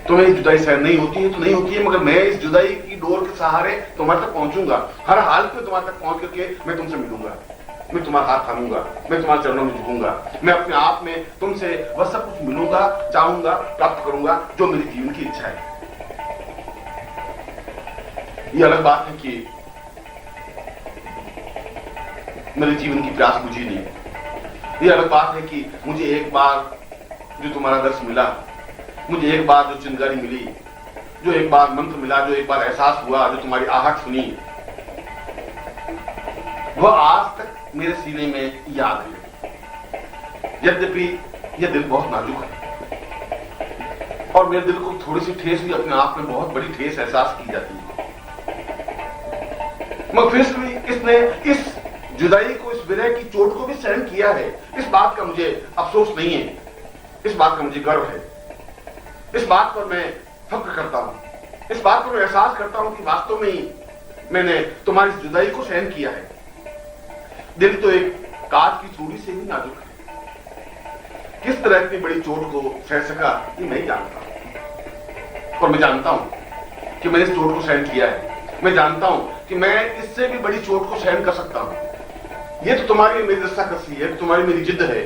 [SPEAKER 1] तुम्हें जुदाई सहन नहीं होती है तो नहीं होती है, मगर मैं इस जुदाई की डोर के सहारे तुम्हारे तक पहुंचूंगा। हर हालत में तुम्हारे तक पहुंच करके मैं तुमसे मिलूंगा, मैं तुम्हारा हाथ थामूंगा, मैं तुम्हारे चरणों में झुकूंगा। मैं अपने आप में तुमसे वह सब कुछ मिलूंगा, चाहूंगा, प्राप्त करूंगा जो मेरी जीवन की इच्छा है। ये अलग बात है कि मेरे जीवन की प्यास बुझी नहीं। ये अलग बात है कि मुझे एक बार जो तुम्हारा दर्श मिला, मुझे एक बार जो चिंगारी मिली, जो एक बार मंत्र मिला, जो एक बार एहसास हुआ, जो तुम्हारी आहट सुनी, वह आज तक मेरे सीने में याद है। यद्यपि यह दिल बहुत नाजुक है और मेरे दिल को थोड़ी सी ठेस भी अपने आप में बहुत बड़ी ठेस एहसास की जाती है। मगर फिर भी इसने इस जुदाई को, इस विरह की चोट को भी सहन किया है। इस बात का मुझे अफसोस नहीं है, इस बात का मुझे गर्व है। इस बात पर मैं फख्र करता हूं, इस बात पर मैं एहसास करता हूं कि वास्तव में ही मैंने तुम्हारी जुदाई को सहन किया है। दिल तो एक काठ की चूड़ी से भी नाजुक है। किस तरह इतनी बड़ी चोट को सह सका ये मैं जानता हूं। और मैं जानता हूं कि मैंने इस चोट को सहन किया है। मैं जानता हूं कि मैं इससे भी बड़ी चोट को सहन कर सकता हूं। ये तो तुम्हारी मेरी रस्साकसी है, तुम्हारी मेरी जिद है,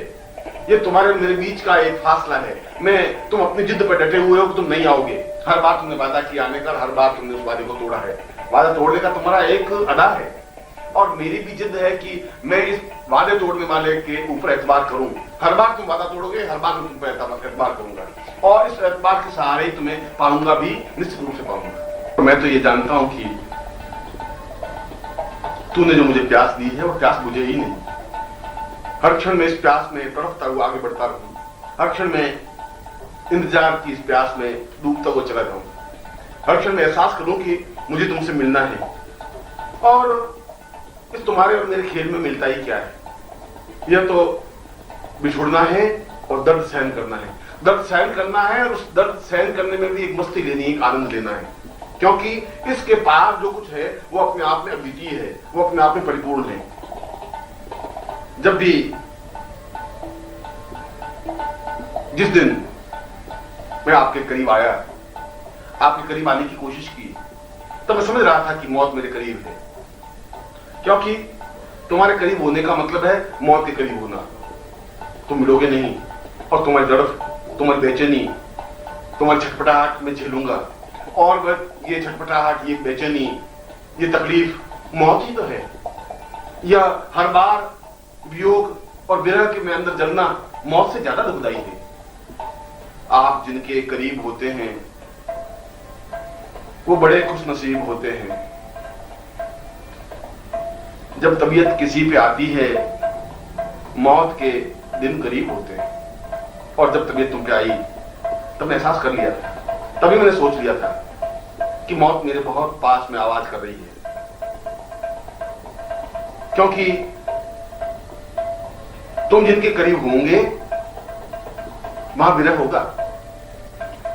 [SPEAKER 1] ये तुम्हारे मेरे बीच का एक फासला है। तुम अपनी जिद पर डटे हुए हो कि तुम नहीं आओगे। हर बार तुमने वादा किया आने का, हर बार तुमने उस वादे को तोड़ा है। वादा तोड़ने का तुम्हारा एक अदा है और मेरी भी जिद है कि मैं इस वादे तोड़ने वाले के ऊपर एतबार करूं। हर बार तुम वादा तोड़ोगे, हर बार मैं तुम पर एतबार करूंगा और इस एतबार के सहारे ही तुम्हें पाऊंगा भी, निश्चित रूप से पाऊंगा। तो मैं तो ये जानता हूं कि तूने जो मुझे प्यास दी है वो प्यास मुझे ही नहीं। हर क्षण में इस प्यास में तड़पता हुआ आगे बढ़ता रहूं। हर क्षण में इंतजार की इस प्यास में डूबता हुआ चला जाऊं। हर क्षण में एहसास करूं कि मुझे तुमसे मिलना है। और इस तुम्हारे और मेरे खेल में मिलता ही क्या है? यह तो बिछुड़ना है और दर्द सहन करना है। दर्द सहन करना है और उस दर्द सहन करने में भी एक मस्ती लेनी है, एक आनंद लेना है। क्योंकि इसके पार जो कुछ है वो अपने आप में अद्वितीय है, वो अपने आप में परिपूर्ण है। जब भी जिस दिन मैं आपके करीब आया, आपके करीब आने की कोशिश की, तब मैं समझ रहा था कि मौत मेरे करीब है। क्योंकि तुम्हारे करीब होने का मतलब है मौत के करीब होना। तुम मिलोगे नहीं और तुम्हारी तड़प, तुम्हारी बेचैनी, तुम्हारी छटपटाहट मैं झेलूंगा। और बस ये छटपटाहट, ये बेचैनी, ये तकलीफ मौत ही तो है। या हर बार वियोग और विरह के में अंदर जलना मौत से ज्यादा दुखदाई है। आप जिनके करीब होते हैं वो बड़े खुशनसीब होते हैं। जब तबीयत किसी पे आती है मौत के दिन करीब होते हैं। और जब तबीयत तुम पे आई तब मैं एहसास कर लिया था, तभी मैंने सोच लिया था कि मौत मेरे बहुत पास में आवाज कर रही है। क्योंकि तुम जिनके करीब होंगे वहां विरह होगा,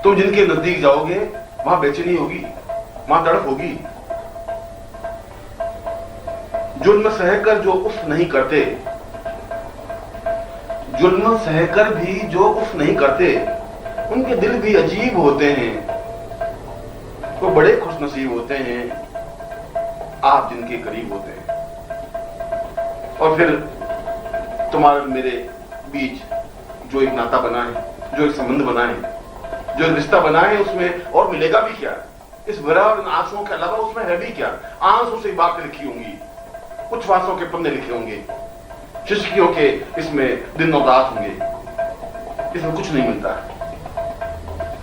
[SPEAKER 1] तुम जिनके नजदीक जाओगे वहां बेचैनी होगी, वहां तड़प होगी। जुल्म सहकर जो उफ नहीं करते, जुल्म सहकर भी जो उफ नहीं करते, उनके दिल भी अजीब होते हैं। वो बड़े खुशनसीब होते हैं आप जिनके करीब होते हैं। और फिर तुम्हारे मेरे बीच जो एक नाता बना है, जो एक संबंध बना है, जो एक रिश्ता बना है, उसमें और मिलेगा भी क्या? इस विरह और इन आंसुओं के अलावा उसमें है भी क्या? आंसू से बातें लिखी होंगी, उच्छ्वासों के पन्ने लिखे होंगे, शिशकियों के इसमें दिन और रात होंगे। इसमें कुछ नहीं मिलता।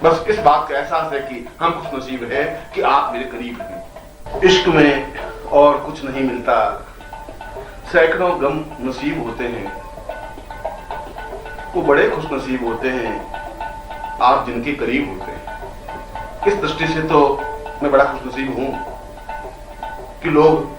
[SPEAKER 1] बस इस बात का एहसास है कि हम खुशनसीब हैं कि आप मेरे करीब हैं। इश्क में और कुछ नहीं मिलता, सैकड़ों गम नसीब होते हैं। वो बड़े खुशनसीब होते हैं आप जिनके करीब होते हैं। इस दृष्टि से तो मैं बड़ा खुशनसीब हूं कि लोग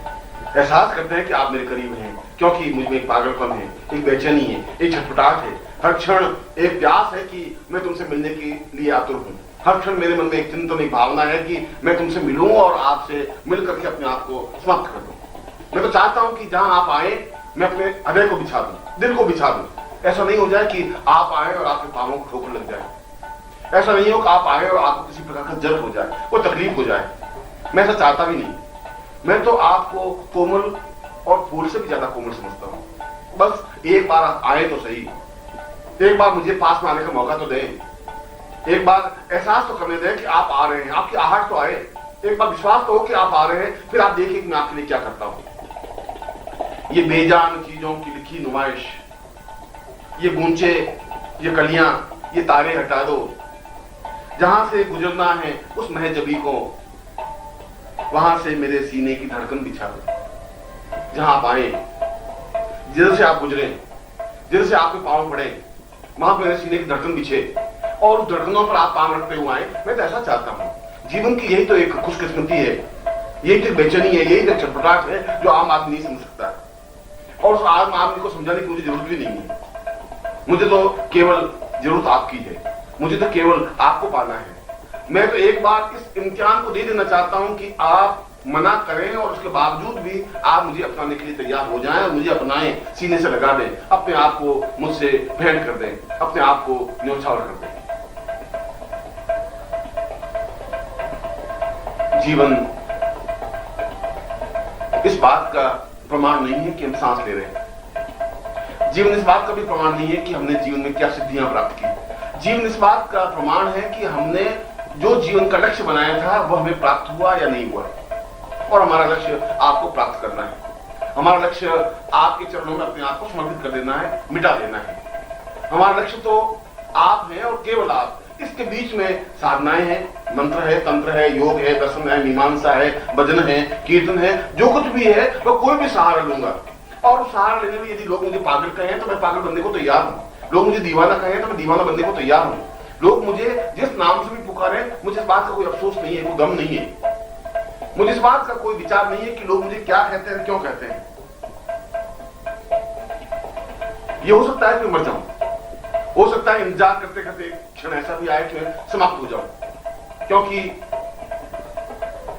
[SPEAKER 1] एहसास करते हैं कि आप मेरे करीब हैं, क्योंकि मुझ में एक पागलपन है, एक बेचैनी है, एक छटपटाहट है। हर क्षण एक प्यास है कि मैं तुमसे मिलने के लिए आतुर हूं। हर क्षण मेरे मन में एक चिंतन, एक भावना है कि मैं तुमसे मिलूं और आपसे मिल करके अपने आप को समाप्त कर दूं। मैं तो चाहता हूं कि जहां आप आए मैं अपने हृदय को बिछा दूं, दिल को बिछा दूं। ऐसा नहीं हो जाए कि आप आए और आपके पांवों को ठोकर लग जाए। ऐसा नहीं हो कि आप आए और आपको किसी प्रकार का जर्द हो जाए, कोई तकलीफ हो जाए। मैं ऐसा चाहता भी नहीं। मैं तो आपको कोमल और फूल से भी ज्यादा कोमल समझता हूं। बस एक बार आप आए तो सही, एक बार मुझे पास में आने का मौका तो दें, एक बार एहसास तो करने दें कि आप आ रहे हैं, आपकी आहट तो आए, एक बार विश्वास तो हो कि आप आ रहे हैं, फिर आप देखिए कि मैं आपके लिए क्या करता हूं। ये बेजान चीजों की लिखी नुमाइश, ये गूंचे, ये कलियां, ये तारे हटा दो। जहां से गुजरना है उस महजबी को, वहां से मेरे सीने की धड़कन बिछा दो। जहां आप आए, जिधर से आप गुजरे, जिधर से आपके पांव पड़े, वहां पर मेरे सीने की धड़कन बिछे और उस धड़कनों पर आप पांव रखते हुए आए। मैं तो ऐसा चाहता हूं। जीवन की यही तो एक खुशकिस्मती है, यही तो बेचैनी है, यही तो छटपटाहट है जो आम आदमी नहीं समझ सकता। और उस आम आदमी को समझाने की मुझे जरूरत भी नहीं है। मुझे तो केवल जरूरत आपकी है, मुझे तो केवल आपको पाना है। मैं तो एक बार इस इम्तिहान को दे देना चाहता हूं कि आप मना करें और उसके बावजूद भी आप मुझे अपनाने के लिए तैयार हो जाएं और मुझे अपनाएं, सीने से लगा दें, अपने आप को मुझसे भेंट कर दें, अपने आप को न्योछावर कर दें। जीवन इस बात का प्रमाण नहीं है कि हम सांस ले रहे हैं। जीवन इस बात का भी प्रमाण नहीं है कि हमने जीवन में क्या सिद्धियां प्राप्त की। जीवन इस बात का प्रमाण है कि हमने जो जीवन का लक्ष्य बनाया था वह हमें प्राप्त हुआ या नहीं हुआ। और हमारा लक्ष्य आपको प्राप्त करना है। हमारा लक्ष्य आपके चरणों में अपने आप को समर्पित कर देना है, मिटा देना है। हमारा लक्ष्य तो आप हैं और केवल आप। इसके बीच में साधनाएं हैं, मंत्र है, तंत्र है, योग है, दर्शन है, मीमांसा है, भजन है, कीर्तन है, जो कुछ भी है वह कोई भी सहारा लूंगा। और उस सहारा लेने में यदि लोग मुझे पागल कहें तो मैं पागल बनने को तैयार हूं। लोग मुझे दीवाना कहें तो मैं दीवाना बनने को तैयार हूं। लोग मुझे जिस नाम से भी पुकारें, मुझे इस बात का कोई अफसोस नहीं है, कोई गम नहीं है। मुझे इस बात का कोई विचार नहीं है कि लोग मुझे क्या कहते हैं, क्यों कहते हैं। ये हो सकता है कि मर जाऊं, हो सकता है इंतजार करते करते क्षण ऐसा भी आए कि मैं समाप्त हो जाऊं, क्योंकि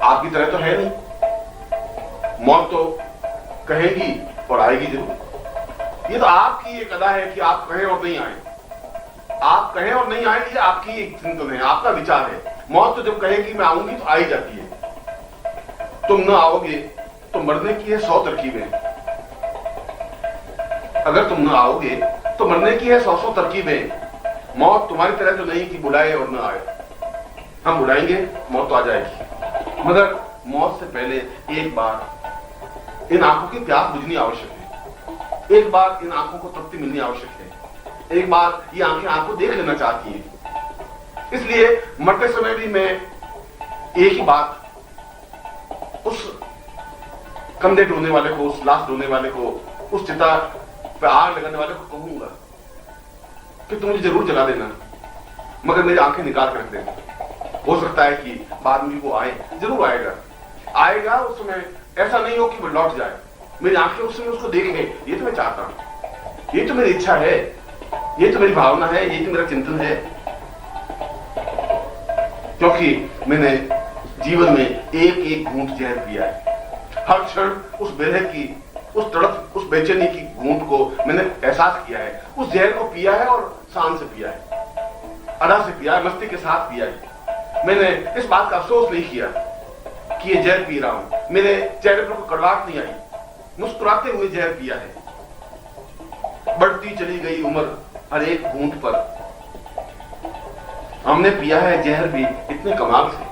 [SPEAKER 1] आपकी तरह तो है नहीं। मौत तो कहेगी और आएगी जरूर। ये तो आपकी एक अदा है कि आप कहें और नहीं आए। आप कहें और नहीं आए, ये आपकी एक चिंतन है, आपका विचार है। मौत तो जब कहेगी मैं आऊंगी तो आ ही जाती है। तुम न आओगे तो मरने की है 100 तरकीबें। अगर तुम न आओगे तो मरने की है 100 तरकीबें। मौत तुम्हारी तरह तो नहीं कि बुलाए और न आए। हम बुलाएंगे, मौत तो आ जाएगी, मगर मौत से पहले एक बार इन आंखों की प्यास बुझनी आवश्यक है। एक बार इन आंखों को तृप्ति मिलनी आवश्यक है। एक बार ये आंखें आपको देख लेना चाहती हैं। इसलिए मरते समय भी मैं एक ही बात उस कंधे ढोने वाले को, उस लाश ढोने वाले को, उस चिता पे आग लगाने वाले को कहूंगा कि तुम मुझे जरूर जला देना, मगर मेरी आंखें निकाल कर रख देना। हो सकता है कि बाद में वो आए, जरूर आएगा। उस समय ऐसा नहीं हो कि वो लौट जाए, मेरी आंखें उस समय उसको देखें। ये तो मैं चाहता हूं, ये तो मेरी इच्छा है, ये तो मेरी भावना है, ये तो मेरा चिंतन है। क्योंकि मैंने जीवन में एक एक घूंट जहर पिया है। हर क्षण उस बेरह की, उस तड़प, उस बेचैनी की घूंट को मैंने एहसास किया है। उस जहर को पिया है और शान से पिया है, अदा से पिया है, मस्ती के साथ पिया है। मैंने इस बात का अफसोस नहीं किया कि ये जहर पी रहा हूं। मेरे चेहरे पर कोई कड़वाहट नहीं आई, मुस्कुराते हुए जहर पिया है। बढ़ती चली गई उम्र हर एक घूंट पर हमने पिया है जहर भी इतने कमाल से।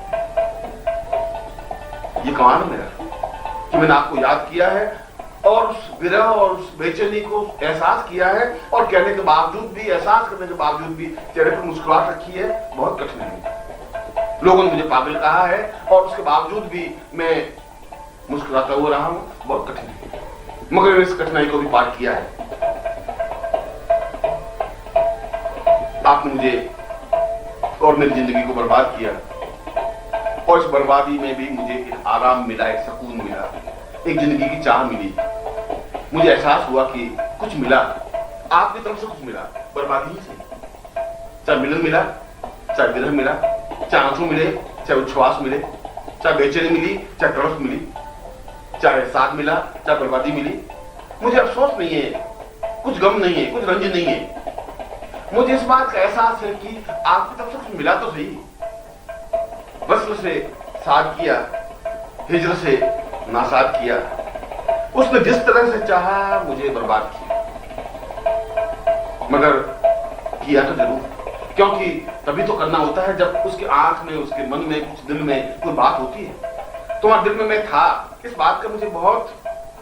[SPEAKER 1] ये कमाल है मेरा कि मैंने आपको याद किया है और उस विरह और उस बेचैनी को एहसास किया है, और कहने के बावजूद भी, एहसास करने के बावजूद भी चेहरे पर मुस्कुराहट रखी है। बहुत कठिन है। लोगों ने मुझे पागल कहा है और उसके बावजूद भी मैं मुस्कुराता हुआ रहा हूं। बहुत कठिन है, मगर मैंने इस कठिनाई को भी पार किया है। आपने मुझे और मेरी जिंदगी को बर्बाद किया, और इस बर्बादी में भी मुझे एक आराम मिला, एक सुकून मिला, एक जिंदगी की चाह मिली। मुझे एहसास हुआ कि कुछ मिला, आपकी तरफ से कुछ मिला, बर्बादी ही से। चाहे मिलन मिला, चाहे विरह मिला, चाहे आंसू मिले, चाहे उच्छ्वास मिले, चाहे बेचैनी मिली, चाहे तड़प मिली, चाहे साथ मिला, चाहे बर्बादी मिली। मुझे अफसोस नहीं है, कुछ गम नहीं है, कुछ रंज नहीं है। मुझे इस बात का एहसास है कि आपकी तरफ से कुछ मिला तो सही। वस्ल से साथ किया, हिजर से नासाद किया। उसने जिस तरह से चाहा मुझे बर्बाद किया, मगर किया तो जरूर, क्योंकि तभी तो करना होता है जब उसकी आंख में, उसके मन में, कुछ दिल में कोई बात होती है। तुम्हारे दिल में मैं था, इस बात का मुझे बहुत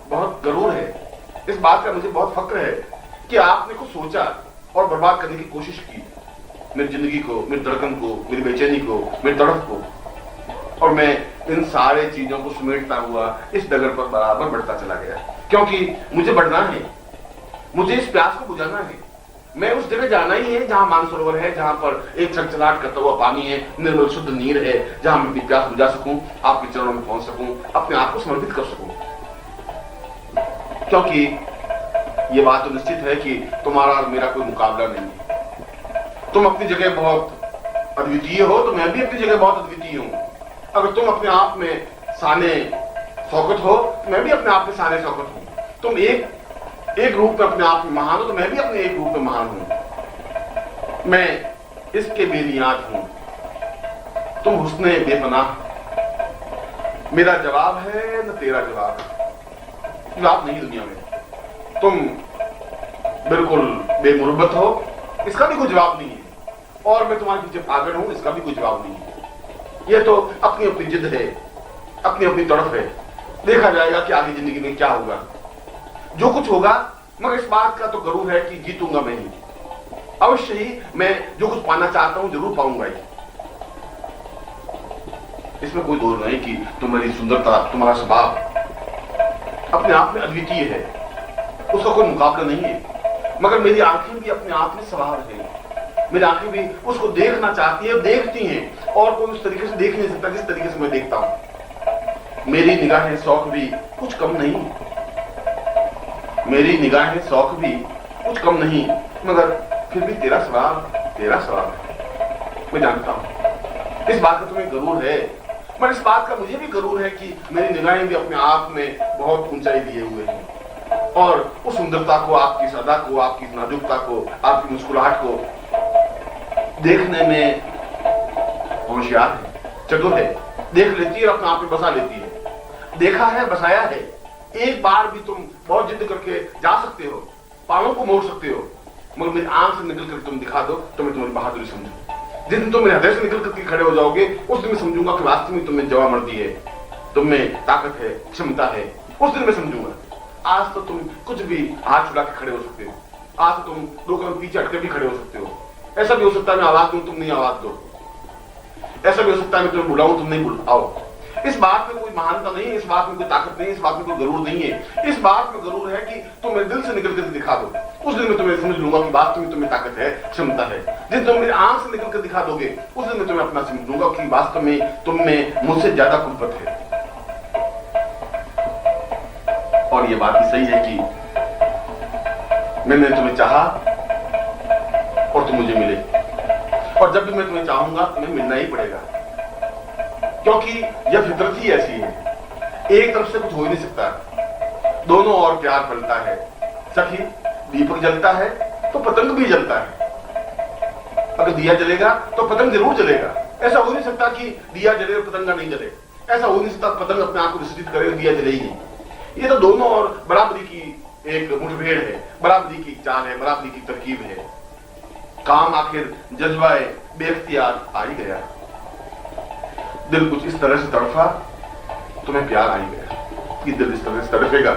[SPEAKER 1] बहुत गरूर है। इस बात का मुझे बहुत फक्र है कि आपने कुछ सोचा और बर्बाद करने की कोशिश की, मेरी जिंदगी को, मेरी धड़कन को, मेरी बेचैनी को, मेरी तड़प को। और मैं इन सारे चीजों को समेटता हुआ इस डगर पर बराबर बढ़ता चला गया, क्योंकि मुझे बढ़ना है, मुझे इस प्यास को बुझाना है। मैं उस जगह जाना ही है जहां मानसरोवर है, जहां पर एक छलछलाहट करता हुआ पानी है, निर्मल शुद्ध नीर है, जहां मैं अपनी प्यास बुझा सकूं, आपके चरणों में पहुंच सकूं, अपने आप को समर्पित कर सकूं। क्योंकि ये बात तो निश्चित है कि तुम्हारा और मेरा कोई मुकाबला नहीं है। तुम अपनी जगह बहुत अद्वितीय हो, तो मैं भी अपनी जगह बहुत अद्वितीय हूं। अगर तुम अपने आप में साने शौकत हो, तो मैं भी अपने आप में साने शौकत हूं। तुम एक रूप में अपने आप में महान हो, तो मैं भी अपने एक रूप में महान हूं। मैं इसके बेनियाद हूं, तुम हुस्ने बेपनाह। मेरा जवाब है न तेरा जवाब, जवाब नहीं दुनिया में। तुम बिल्कुल बेमुरब्बत हो, इसका भी कोई जवाब नहीं है, और मैं तुम्हारे पीछे पागल हूं, इसका भी कोई जवाब नहीं है। यह तो अपनी अपनी जिद है, अपनी अपनी तड़फ है। देखा जाएगा कि आगे जिंदगी में क्या होगा, जो कुछ होगा, मगर इस बात का तो जरूर है कि जीतूंगा मैं ही। अवश्य ही मैं जो कुछ पाना चाहता हूं जरूर पाऊंगा ही। इसमें कोई दौर नहीं कि तुम्हारी सुंदरता, तुम्हारा स्वभाव अपने आप में अद्वितीय है, उसका कोई मुकाबला नहीं है। मगर मेरी आंखें भी अपने आप में सवार है, मेरी आंखें भी उसको देखना चाहती है, देखती हैं, और कोई उस तरीके से देख नहीं सकता जिस तरीके से मैं देखता हूं। मेरी निगाहें शौक भी कुछ कम नहीं, मेरी निगाहें शौक भी कुछ कम नहीं, मगर फिर भी तेरा सवाल है। मैं जानता हूं इस बात का तुम्हें गरूर है, पर इस बात का मुझे भी गरूर है कि मेरी निगाहें भी अपने आप में बहुत ऊंचाई लिए हुए हैं, और उस सुंदरता को, आपकी सदा को, आपकी नाजुकता को, आपकी मुस्कुराहट को देखने में होशियार है, चतुर है, देख लेती है और अपने आप में बसा लेती है। देखा है, बसाया है। एक बार भी तुम बहुत जिद करके जा सकते हो, पालों को मोड़ सकते हो, मगर मेरी आंख से निकल कर तुम दिखा दो तो मैं तुम्हारी बहादुरी समझू। जिस दिन तुम मेरे हृदय से निकल करके खड़े हो जाओगे, उस दिन मैं समझूंगा कि वास्तव में तुम्हें जवामर्दी है, तुममें ताकत है, क्षमता है, उस दिन मैं समझूंगा। आज तो तुम कुछ भी हाथ छुड़ा के खड़े हो सकते हो, आज तो तुम दो कदम पीछे हटके भी खड़े हो सकते हो। ऐसा भी हो सकता है मैं आवाज दूं तुम नहीं आवाज दो, ऐसा भी हो सकता है मैं तुम्हें बुलाऊं तुम नहीं बुलाओ। इस बात में कोई महानता नहीं है, इस बात में कोई ताकत नहीं है, इस बात में कोई गरूर नहीं है। इस बात में गरूर है कि तुम मेरे दिल से निकल कर दिखा दो, उस दिन मैं तुम्हें समझ लूंगा कि वास्तव में तुम्हें ताकत है, क्षमता है। जिस तुम मेरी आंख से निकल कर दिखा दोगे, उस दिन मैं तुम्हें अपना समझ लूंगा कि वास्तव में तुम में मुझसे ज्यादा कुव्वत है। और ये बात भी सही है कि मैंने तुम्हें चाहा और तुम मुझे मिले, और जब भी मैं तुम्हें चाहूंगा तुम्हें मिलना ही पड़ेगा, क्योंकि यह फितरत ही ऐसी है। एक तरफ से कुछ हो ही नहीं सकता, दोनों ओर प्यार फैलता है। सखी, दीपक जलता है तो पतंग भी जलता है। अगर दिया जलेगा तो पतंग जरूर जलेगा। ऐसा हो नहीं सकता कि दिया जले और पतंग नहीं जले। ऐसा हो नहीं सकता पतंग अपने आप को विसर्जित करे और दिया जले ही नहीं। ये तो दोनों ओर बराबरी की एक मुठभेड़ है, बराबरी की चाल है, बराबरी की तरकीब है। काम आखिर जज्बाए बेख्तियार आ ही गया। दिल कुछ इस तरह से तड़फा, तुम्हें प्यार आ ही गया कि दिल इस तरह से तड़फेगा,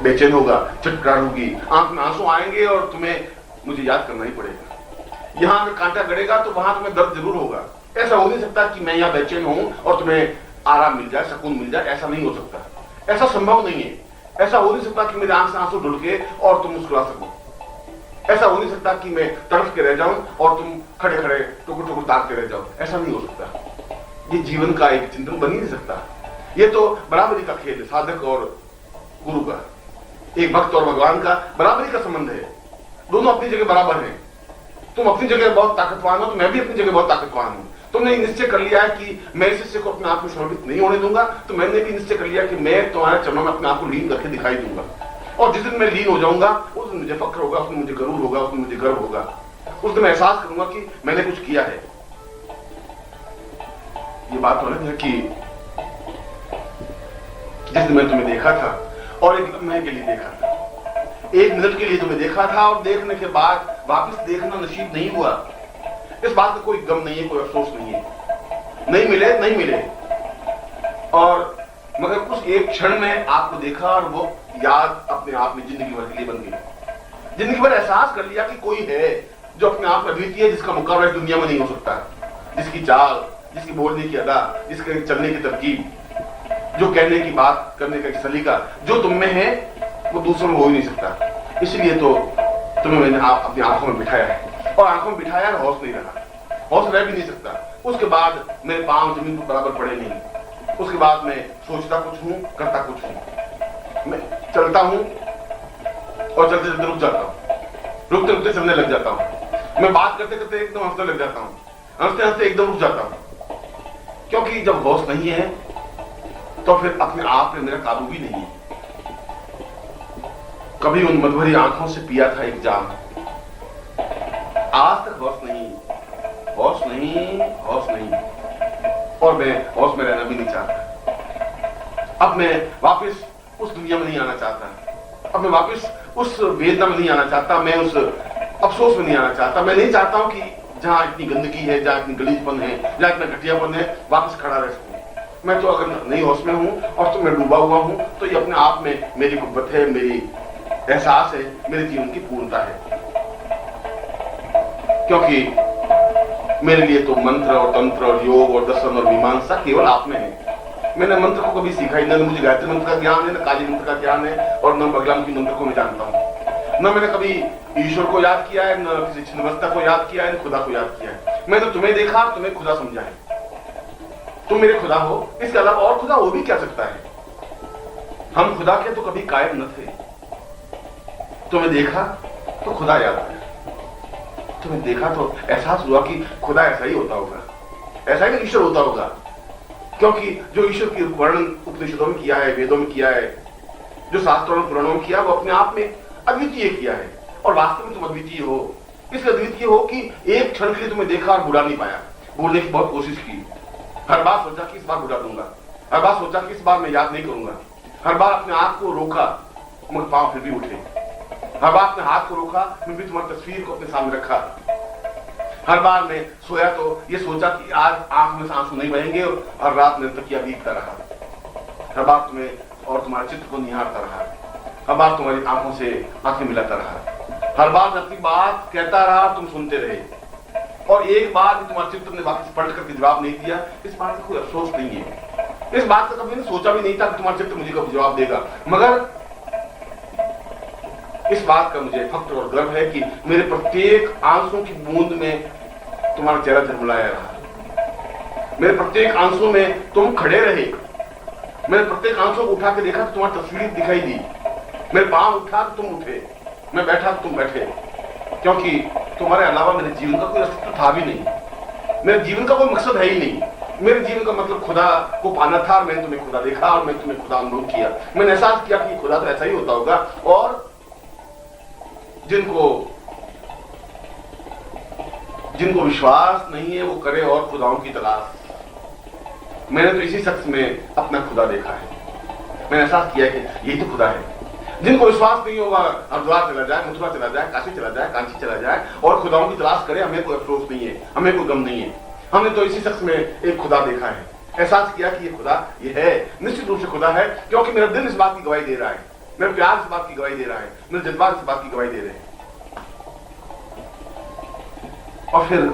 [SPEAKER 1] बेचैन होगा, चटकार होगी, आंख में आंसू आएंगे और तुम्हें मुझे याद करना ही पड़ेगा। यहां अगर कांटा गड़ेगा तो वहां तुम्हें दर्द जरूर होगा। ऐसा हो नहीं सकता कि मैं यहां बेचैन हूं और तुम्हें आराम मिल जाए, सुकून मिल जाए। ऐसा नहीं हो सकता, ऐसा संभव नहीं है। ऐसा हो नहीं सकता कि मेरी आंख से आंसू ढुलके और तुम मुस्कुरा सको। ऐसा हो नहीं सकता कि मैं तड़फ के रह जाऊं और तुम खड़े खड़े टुकड़ टुकड़ ताकते रह जाओ। ऐसा नहीं हो सकता। ये जीवन का एक चिंतन बन ही नहीं सकता। ये तो बराबरी का खेल है, साधक और गुरु का, एक भक्त और भगवान का बराबरी का संबंध है। दोनों अपनी जगह बराबर हैं। तुम अपनी जगह बहुत ताकतवान हो तो मैं भी अपनी जगह बहुत ताकतवान हूं। तुमने निश्चय कर लिया है कि मैं इस हिस्से को अपने आप में समर्पित नहीं होने दूंगा, तो मैंने भी निश्चय कर लिया कि मैं तुम्हारे चरणों में अपने आप को लीन करके दिखाई दूंगा। और जिस दिन मैं लीन हो जाऊंगा उस दिन मुझे फक्र होगा, उस दिन मुझे गरूर होगा, उस दिन मुझे गर्व होगा, उस दिन मैं एहसास करूंगा कि मैंने कुछ किया है। ये बात अलग है कि जिस दिन मैं तुम्हें देखा था और एक लम्हे के लिए देखा था, एक मिनट के लिए तुम्हें देखा था और देखने के बाद वापस देखना नसीब नहीं हुआ, इस बात का कोई गम नहीं है, कोई अफसोस नहीं है। नहीं मिले, नहीं मिले, और मगर उस एक क्षण में आपको देखा और वो याद अपने आप में जिंदगी भर के लिए बन गई। जिंदगी भर एहसास कर लिया कि कोई है जो अपने आप में अद्वितीय है, जिसका मुकाबला इस दुनिया में नहीं हो सकता, जिसकी चाल, जिसकी बोलने की अदा, जिसके चलने की तरकीब, जो कहने की बात करने का सलीका जो तुम में है वो दूसरों में हो ही नहीं सकता। इसलिए तो तुम्हें मैंने अपनी आंखों में बिठाया है, और आंखों में बिठाया और होश नहीं रहा, होश रह भी नहीं सकता। उसके बाद मेरे पांव जमीन पर बराबर पड़े नहीं। उसके बाद मैं सोचता कुछ हूं, करता कुछ हूं। मैं चलता हूं और चलते चलते रुक जाता हूं, रुकते रुकते चलने लग जाता हूं। मैं बात करते करते एकदम हंसने लग जाता हूं, हंसते हंसते एकदम रुक जाता हूं। क्योंकि जब होश नहीं है तो फिर अपने आप पे मेरा काबू भी नहीं है। कभी उन मधुरी आंखों से पिया था एक जाम, आज तक होश नहीं, होश नहीं, होश नहीं, और मैं होश में रहना भी नहीं चाहता। अब मैं वापस उस दुनिया में नहीं आना चाहता, अब मैं वापस उस वेदना में नहीं आना चाहता, मैं उस अफसोस में नहीं आना चाहता। मैं नहीं चाहता हूं कि जहां इतनी गंदगी है, जहां इतनी गलीजपन है, जहां इतना घटियापन है, वापस खड़ा रह सकूं। मैं तो अगर नहीं होश में हूं और तो मैं डूबा हुआ हूं तो ये अपने आप में मेरी कुव्वत है, मेरी एहसास है, मेरे जीवन की पूर्णता है। क्योंकि मेरे लिए तो मंत्र और तंत्र और योग और दर्शन और मीमांसा केवल आप में है। मैंने मंत्र को कभी सीखा ही नहीं, मुझे गायत्री मंत्र का ज्ञान है, न काली मंत्र का ज्ञान है, और न बगलामुखी मंत्र को मैं जानता हूं। न मैंने कभी ईश्वर को याद किया है, न किसी छिन्नमस्ता को याद किया है, न खुदा को याद किया है। मैंने तुम्हें देखा, तुम्हें खुदा समझा है, तुम मेरे खुदा हो। इसके अलावा और खुदा हो भी क्या सकता है? हम खुदा के तो कभी कायम न थे। तुम्हें देखा तो खुदा याद आया, तुम्हें देखा तो एहसास हुआ कि खुदा ऐसा ही होता होगा, ऐसा ही ईश्वर होता होगा। क्योंकि जो ईश्वर की वर्णन उपनिषदों में किया है, वेदों में किया है, जो शास्त्रों में पुराणों में किया, वो अपने आप में अद्वितीय किया है। और वास्तव में तुम अद्वितीय हो, इसलिए अद्वितीय हो कि एक क्षण के लिए तुम्हें देखा और बुला नहीं पाया। बोलने की बहुत कोशिश की, हर बार सोचा कि इस बार बुला दूंगा, हर बार सोचा कि इस बार मैं याद नहीं करूंगा, हर बार अपने आप को रोका, मगर पांव फिर भी उठे। हर बार अपने हाथ को रोका, मैं भी तुम्हारी तस्वीर को अपने सामने रखा। हर बार मैं सोया तो ये सोचा कि आज आंख में से आंसू नहीं बहेंगे और रात में तकिया बीतता रहा। हर बार तुम्हें और तुम्हारे चित्र को निहारता रहा। हर बार तुम्हारी आंखों से आंखें मिलाता रहा। हर बार मैं अपनी बात कहता रहा, तुम सुनते रहे। और एक बार भी तुम्हारे चित्र ने वापस पलट करके जवाब नहीं दिया। इस बात का कोई अफसोस नहीं है। इस बात का कभी नहीं सोचा भी नहीं था कि तुम्हारा चित्र मुझे कभी जवाब देगा। मगर इस बात का मुझे फख्र और गर्व है कि मेरे प्रत्येक आंसू की बूंद में तुम्हारा चेहरा झलमलाया रहा। मेरे प्रत्येक आंसू में तुम खड़े रहे। मेरे प्रत्येक आंसू को उठा के देखा तो तुम्हारी तस्वीर दिखाई दी। मेरे पांव उठा तो तुम उठे, मैं बैठा तो तुम बैठे, क्योंकि तुम्हारे अलावा मेरे जीवन का कोई अस्तित्व था भी नहीं। मेरे जीवन का कोई मकसद है ही नहीं। मेरे जीवन का मतलब खुदा को पाना था। मैंने तुम्हें खुदा देखा और मैं तुम्हें खुदा अनुभव किया। मैंने एहसास किया कि खुदा तो ऐसा ही होता होगा, और जिनको विश्वास नहीं है वो करे और खुदाओं की तलाश। मैंने तो इसी शख्स में अपना खुदा देखा है। मैंने एहसास किया कि यही तो खुदा है। जिनको विश्वास नहीं होगा हरिद्वार चला जाए, मथुरा चला जाए, काशी चला जाए, कांची चला जाए और खुदाओं की तलाश करे, हमें कोई अफसोस नहीं है, हमें कोई गम नहीं है। हमने तो इसी शख्स में एक खुदा देखा है। एहसास किया कि ये खुदा ये है, निश्चित रूप से खुदा है, क्योंकि मेरा दिल इस बात की गवाही दे रहा है, मेरा प्यार इस बात की गवाही दे रहा है, मेरे जज्बात इस बात की गवाही दे रहे हैं। और फिर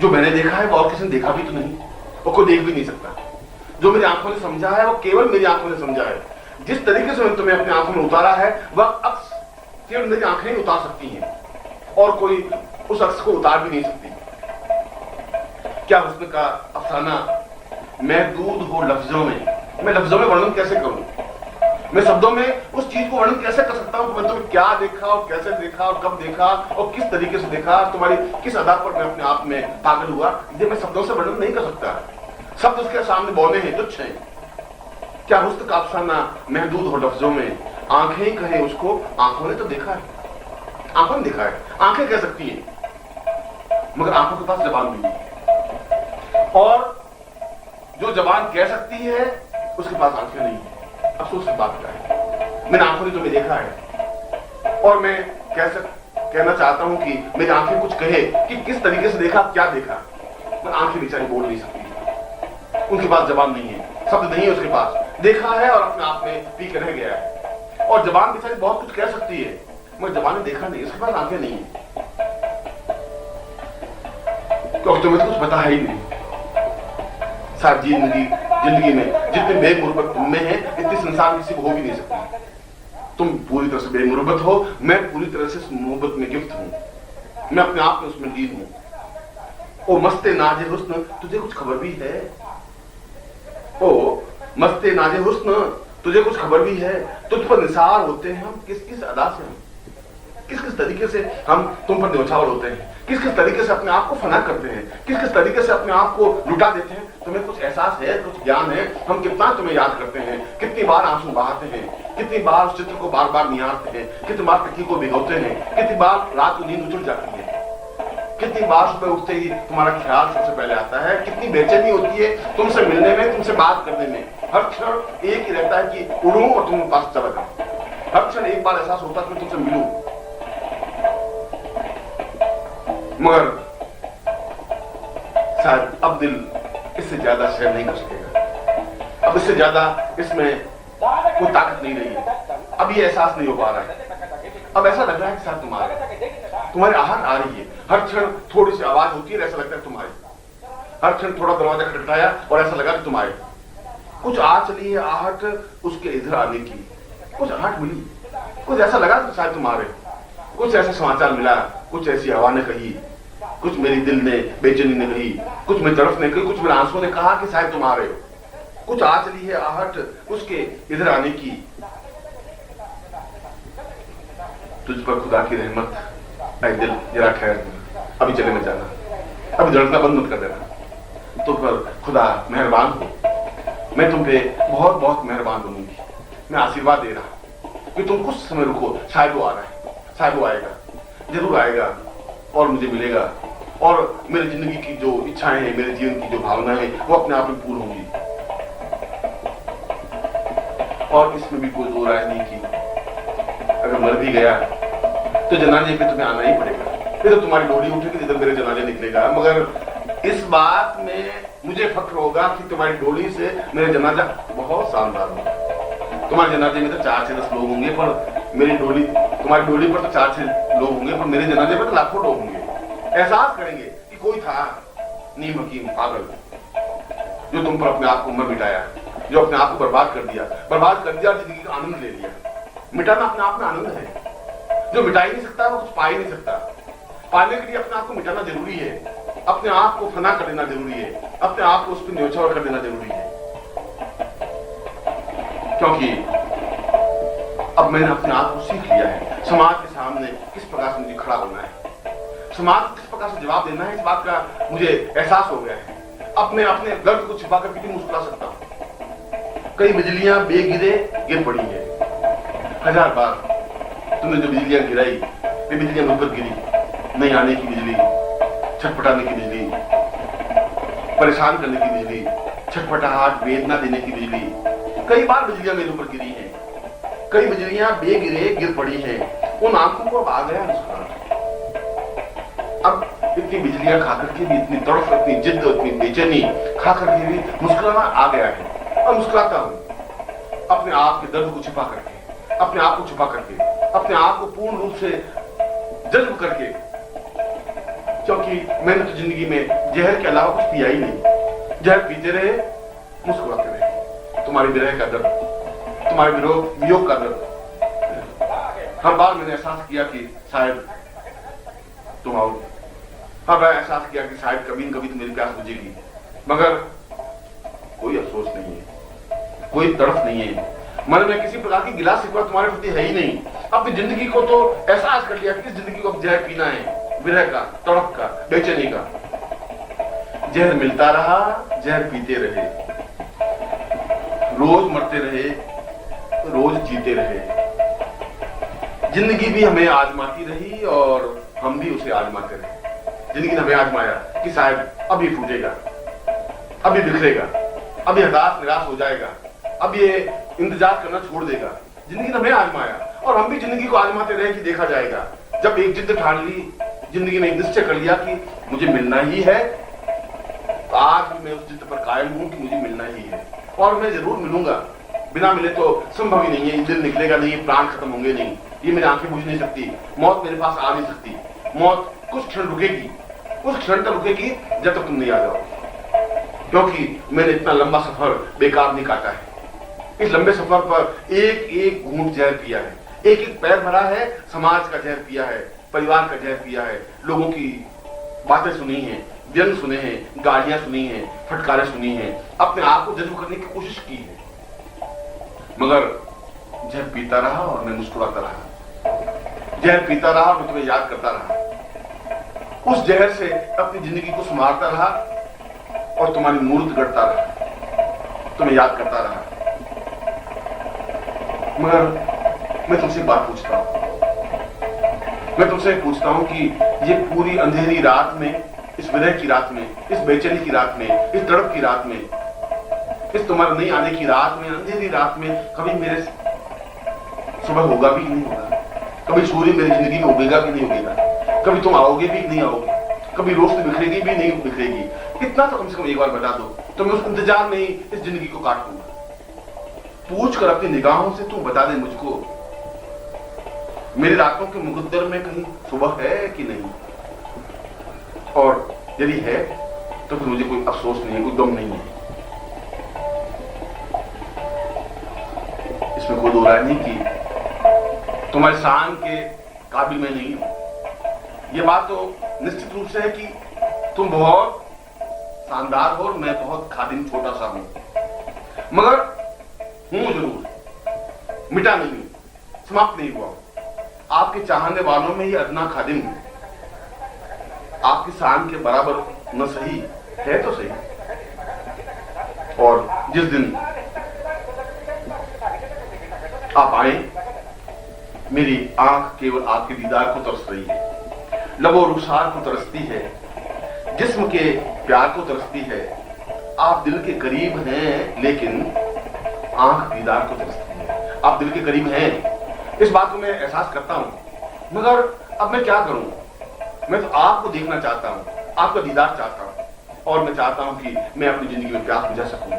[SPEAKER 1] जो मैंने देखा है वो और किसी ने देखा भी तो नहीं, और कोई देख भी नहीं सकता। जो मेरी आंखों ने समझा है वो केवल मेरी आंखों ने समझा है। जिस तरीके से मैंने तुम्हें अपनी आंखों में उतारा है वह अक्स केवल मेरी आंखें ही उतार सकती हैं, और कोई उस अक्स को उतार भी नहीं सकती। क्या हुस्न का अफसाना महदूद हो लफ्जों में, मैं लफ्जों में वर्णन कैसे करूं? मैं शब्दों में उस चीज को वर्णन कैसे कर सकता हूं कि मैं तुम्हें क्या देखा और कैसे देखा और कब देखा और किस तरीके से देखा, तुम्हारी किस आधार पर मैं अपने आप में पागल हुआ, ये मैं शब्दों से वर्णन नहीं कर सकता। शब्द उसके सामने बौने हैं, तुच्छ हैं। क्या हुस्न का अफसाना महदूद हो लफ्जों में, आंखें ही कहे उसको, आंखों ने तो देखा है, आंखों ने देखा है। आंखें कह सकती हैं मगर आंखों के पास जबान नहीं है, और जो जबान कह सकती है उसके पास आंखें नहीं है। अफसोस की बात क्या है, मैंने आंखों ने तुम्हें देखा है, और मैं कहना चाहता हूं कि मेरी आंखें कुछ कहे कि किस तरीके से देखा, क्या देखा, पर आंखें बेचारी बोल नहीं सकती। उनके पास जबान नहीं है, शब्द नहीं है उसके पास। देखा है और अपने आप में पी के रह गया है। और जबान बेचारी बहुत कुछ कह सकती है मगर जबान ने देखा नहीं, उसके पास आंखें नहीं है, क्योंकि तुम्हें तो कुछ पता है ही नहीं। सारी जिंदगी में जितने बेमुरबत तुम में है इतनी संसार किसी को हो भी नहीं सकती। तुम पूरी तरह से बेमुरबत हो, मैं पूरी तरह से मुहब्बत में गिफ्ट हूं, मैं अपने आप में उसमें लीन हूं। ओ मस्ते नाजे हुस्न तुझे कुछ खबर भी है, ओ मस्ते नाजे हुस्न तुझे कुछ खबर भी है, तुझ पर निसार होते हैं हम किस किस अदा से, हम किस किस तरीके से हम तुम पर न्यौछावर होते हैं, किस किस तरीके से अपने आप को फना करते हैं, किस किस तरीके से अपने आप को लुटा देते हैं। तुम्हें कुछ एहसास है, कुछ ज्ञान है, हम कितना तुम्हें याद करते हैं, कितनी बार आंसू बहाते हैं, कितनी बार उस चित्र को बार बार निहारते हैं, कितनी बार तकिए को भिगोते हैं, कितनी बार रात को नींद उछल जाती है, कितनी बार सुबह उठते ही तुम्हारा ख्याल सबसे पहले आता है, कितनी बेचैनी होती है तुमसे मिलने में, तुमसे बात करने में। हर क्षण एक ही रहता है कि उड़ूं और तुम्हारे पास चला जाऊं। हर क्षण एक बार एहसास होता है कि मैं तुमसे मिलूं, मगर शायद अब दिल इससे ज्यादा सहन नहीं कर सकेगा। अब इससे ज्यादा इसमें कोई ताकत नहीं रही है। अब ये एहसास नहीं हो पा रहा है। अब ऐसा लग रहा है कि शायद तुम्हारे आहट आ रही है। हर क्षण थोड़ी सी आवाज होती है, ऐसा लगता है तुम्हारी। हर क्षण थोड़ा दरवाजा खटखटाया और ऐसा लगा कि तुम्हारे कुछ आ चली है आहट उसके इधर आने की, कुछ आहट मिली, कुछ ऐसा लगा कि शायद तुम्हारे कुछ ऐसा समाचार मिला, कुछ ऐसी हवा ने कही, कुछ मेरी दिल ने बेचैनी ने कही, कुछ मेरी तरफ ने कही, कुछ मेरे आंसू ने कहा कि शायद तुम आ रहे हो। कुछ आ चली है आहट उसके इधर आने की। तुझ पर खुदा की रहमत ऐ दिल जरा ठहर, अभी चले मत जाना, अभी धड़कना बंद मत कर देना। तुम पर खुदा मेहरबान हो, मैं तुम पे बहुत बहुत मेहरबान बनूंगी। मैं आशीर्वाद दे रहा हूं कि तुम कुछ समय रुको, शायद वो आ रहा है, शायद वो आएगा, जरूर आएगा और मुझे मिलेगा, और मेरी जिंदगी की जो इच्छाएं हैं, मेरे जीवन की जो भावनाएं हैं वो अपने आप में पूर्ण होंगी। और इसमें भी कोई दो राय नहीं की, अगर मर भी गया तो जनाजे पे तुम्हें आना ही पड़ेगा। फिर तो तुम्हारी डोली उठेगी जिधर मेरे जनाजे निकलेगा। मगर इस बात में मुझे फख्र होगा कि तुम्हारी डोली से मेरे जनाजा बहुत शानदार होगा। तुम्हारे जनाजे में तो 4 से 10 लोग होंगे, पर मेरी डोली, तुम्हारी डोली पर तो 4 से लोग होंगे, पर मेरे जनाजे पर तो लाखों लोग होंगे। एहसास करेंगे कि कोई था नीम हकीम पागल जो तुम पर अपने आप को उम्र मिटाया, जो अपने आप को बर्बाद कर दिया और जिंदगी का आनंद ले लिया। मिटाना अपने आप में आनंद है। जो मिटा ही नहीं सकता वो कुछ पा ही नहीं सकता। पाने के लिए अपने आप को मिटाना जरूरी है, अपने आप को फना कर देना जरूरी है, अपने आप को उस पर न्योछावर कर देना जरूरी है। क्योंकि अब मैंने अपने आप को सीख लिया है समाज के सामने किस प्रकार से मुझे खड़ा होना है, समाज को किस प्रकार से जवाब देना है। इस बात का मुझे एहसास हो गया है। अपने अपने दर्द को छिपा कर भी मुस्कुरा सकता हूं। कई बिजलियां बेगिरे गिर पड़ी है। 1000 बार तुमने जो बिजलियां गिराई वे बिजलियां मुझ पर गिरी। नहीं आने की बिजली, छटपटाने की बिजली, परेशान करने की बिजली, छटपटाहट वेदना देने की बिजली। कई बार बिजलियां मेरे ऊपर गिरी हैं। कई बिजलियां बेगिरे गिर पड़ी हैं। उन आंखों को अब आ गया मुस्कुराना। अब इतनी बिजलियां खाकर के भी, इतनी तड़फ, इतनी जिद्द, इतनी बेचैनी खाकर के भी मुस्कुराना आ गया है। और मुस्कुराता हूं अपने आप के दर्द को छिपा करके, अपने आप को छुपा करके, अपने आप को पूर्ण रूप से जज्ब करके। क्योंकि मैंने तो जिंदगी में जहर के अलावा कुछ पिया ही नहीं। जहर पीते रहे, मुस्कुराते रहे। तुम्हारी विरह का दर्द, तुम्हारे वियोग का दर्द, हर बार मैंने एहसास किया कि शायद तुम आओ। हर बार एहसास किया कि शायद कभी न कभी तो मेरी प्यास बुझेगी। मगर कोई अफसोस नहीं है, कोई तड़फ नहीं है। मन में किसी प्रकार की गिला शिकवा तुम्हारे प्रति है ही नहीं। अपनी जिंदगी को तो एहसास कर लिया कि इस जिंदगी को अब जहर पीना है, विरह का, तड़प का, बेचैनी का। जहर मिलता रहा, जहर पीते रहे, रोज मरते रहे, रोज जीते रहे। जिंदगी भी हमें आजमाती रही और हम भी उसे आजमाते रहे। जिंदगी ने हमें आजमाया कि शायद अब ये टूटेगा, अब ये बिखरेगा, अब ये हताश निराश हो जाएगा, अब ये इंतजार करना छोड़ देगा। जिंदगी ने हमें आजमाया और हम भी जिंदगी को आजमाते रहे कि देखा जाएगा। जब एक जिद्द ठान ली, जिंदगी ने एक निश्चय कर लिया कि मुझे मिलना ही है, तो आज भी मैं उस जिद्द पर कायम हूं कि मुझे मिलना ही है और मैं जरूर मिलूंगा। बिना मिले तो संभव ही नहीं है। दिल निकलेगा नहीं, प्राण खत्म होंगे नहीं, ये मेरी आंखें बुझ नहीं सकती। मौत मेरे पास आ नहीं सकती। मौत कुछ क्षण रुकेगी, उस क्षण तक रुकेगी जब तक तुम नहीं आ जाओ। क्योंकि मैंने इतना लंबा सफर बेकार नहीं काटा है। इस लंबे सफर पर एक एक घूंट जहर पिया है, एक एक पैर भरा है, समाज का जहर पिया है, परिवार का जहर पिया है, लोगों की बातें सुनी हैं, व्यंग सुने हैं, गालियां सुनी हैं, फटकारें सुनी हैं, अपने आप को जज्ब करने की कोशिश की है। मगर जहर पीता रहा और मैं मुस्कुराता रहा। जहर पीता रहा और मैं तुम्हें याद करता रहा। उस जहर से अपनी जिंदगी को संवारता रहा और तुम्हारी मूर्त गढ़ता रहा, तुम्हें याद करता रहा। मगर मैं तुमसे एक बात पूछता हूं। मैं तुमसे पूछता हूं कि ये पूरी अंधेरी रात में, इस विरह की रात में, इस बेचैनी की रात में, इस तड़प की रात में, इस तुम्हारे नहीं आने की रात में, अंधेरी रात में कभी मेरे सुबह होगा भी कि नहीं होगा? कभी सूर्य मेरी जिंदगी में उगेगा कि नहीं उगेगा? कभी तुम आओगे भी कि नहीं आओगे? कभी रोशनी बिखरेगी भी नहीं बिखरेगी? इतना तो कम से कम एक बार बता दो तो मैं उस इंतजार में ही इस जिंदगी को काट दूंगा। पूछ कर अपनी निगाहों से तुम बता दे मुझको, मेरी रातों के मुकद्दर में कहीं सुबह है कि नहीं? और यदि है तो फिर मुझे कोई अफसोस नहीं है, कोई गम नहीं है। इसमें कोई दो राय नहीं कि तुम्हारे शान के काबिल मैं नहीं हूं। यह बात तो निश्चित रूप से है कि तुम बहुत शानदार हो और मैं बहुत खादिम छोटा सा हूं। मगर हूं जरूर, मिटा नहीं हूं, समाप्त नहीं हुआ। आपके चाहने वालों में ही अदना खादिम हूं। आपकी शान के बराबर न सही है तो सही। और जिस दिन आप आए, मेरी आंख केवल आपके दीदार को तरस रही है, लबो रुखसार को तरसती है, जिस्म के प्यार को तरसती है। आप दिल के करीब हैं लेकिन आंख दीदार को तरसती है। आप दिल के करीब हैं, इस बात को मैं एहसास करता हूं, मगर अब मैं क्या करूं? मैं तो आपको देखना चाहता हूं, आपका दीदार चाहता हूं, और मैं चाहता हूं कि मैं अपनी जिंदगी में प्यास बुझा सकूं,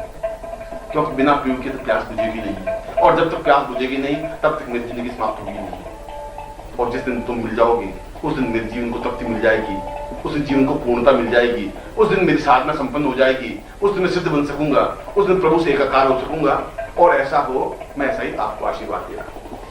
[SPEAKER 1] क्योंकि बिना पीयू के तो प्यास बुझेगी नहीं, और जब तक प्यास बुझेगी नहीं तब तक मेरी जिंदगी समाप्त होगी नहीं। और जिस दिन तुम मिल जाओगे उस दिन मेरे जीवन को तृप्ति मिल जाएगी, उस दिन जीवन को पूर्णता मिल जाएगी, उस दिन मेरी साधना संपन्न हो जाएगी, उस दिन मैं सिद्ध बन सकूंगा, उस दिन प्रभु से एकाकार हो सकूंगा। और ऐसा हो, मैं ऐसा ही आपको आशीर्वाद दे रहा हूं।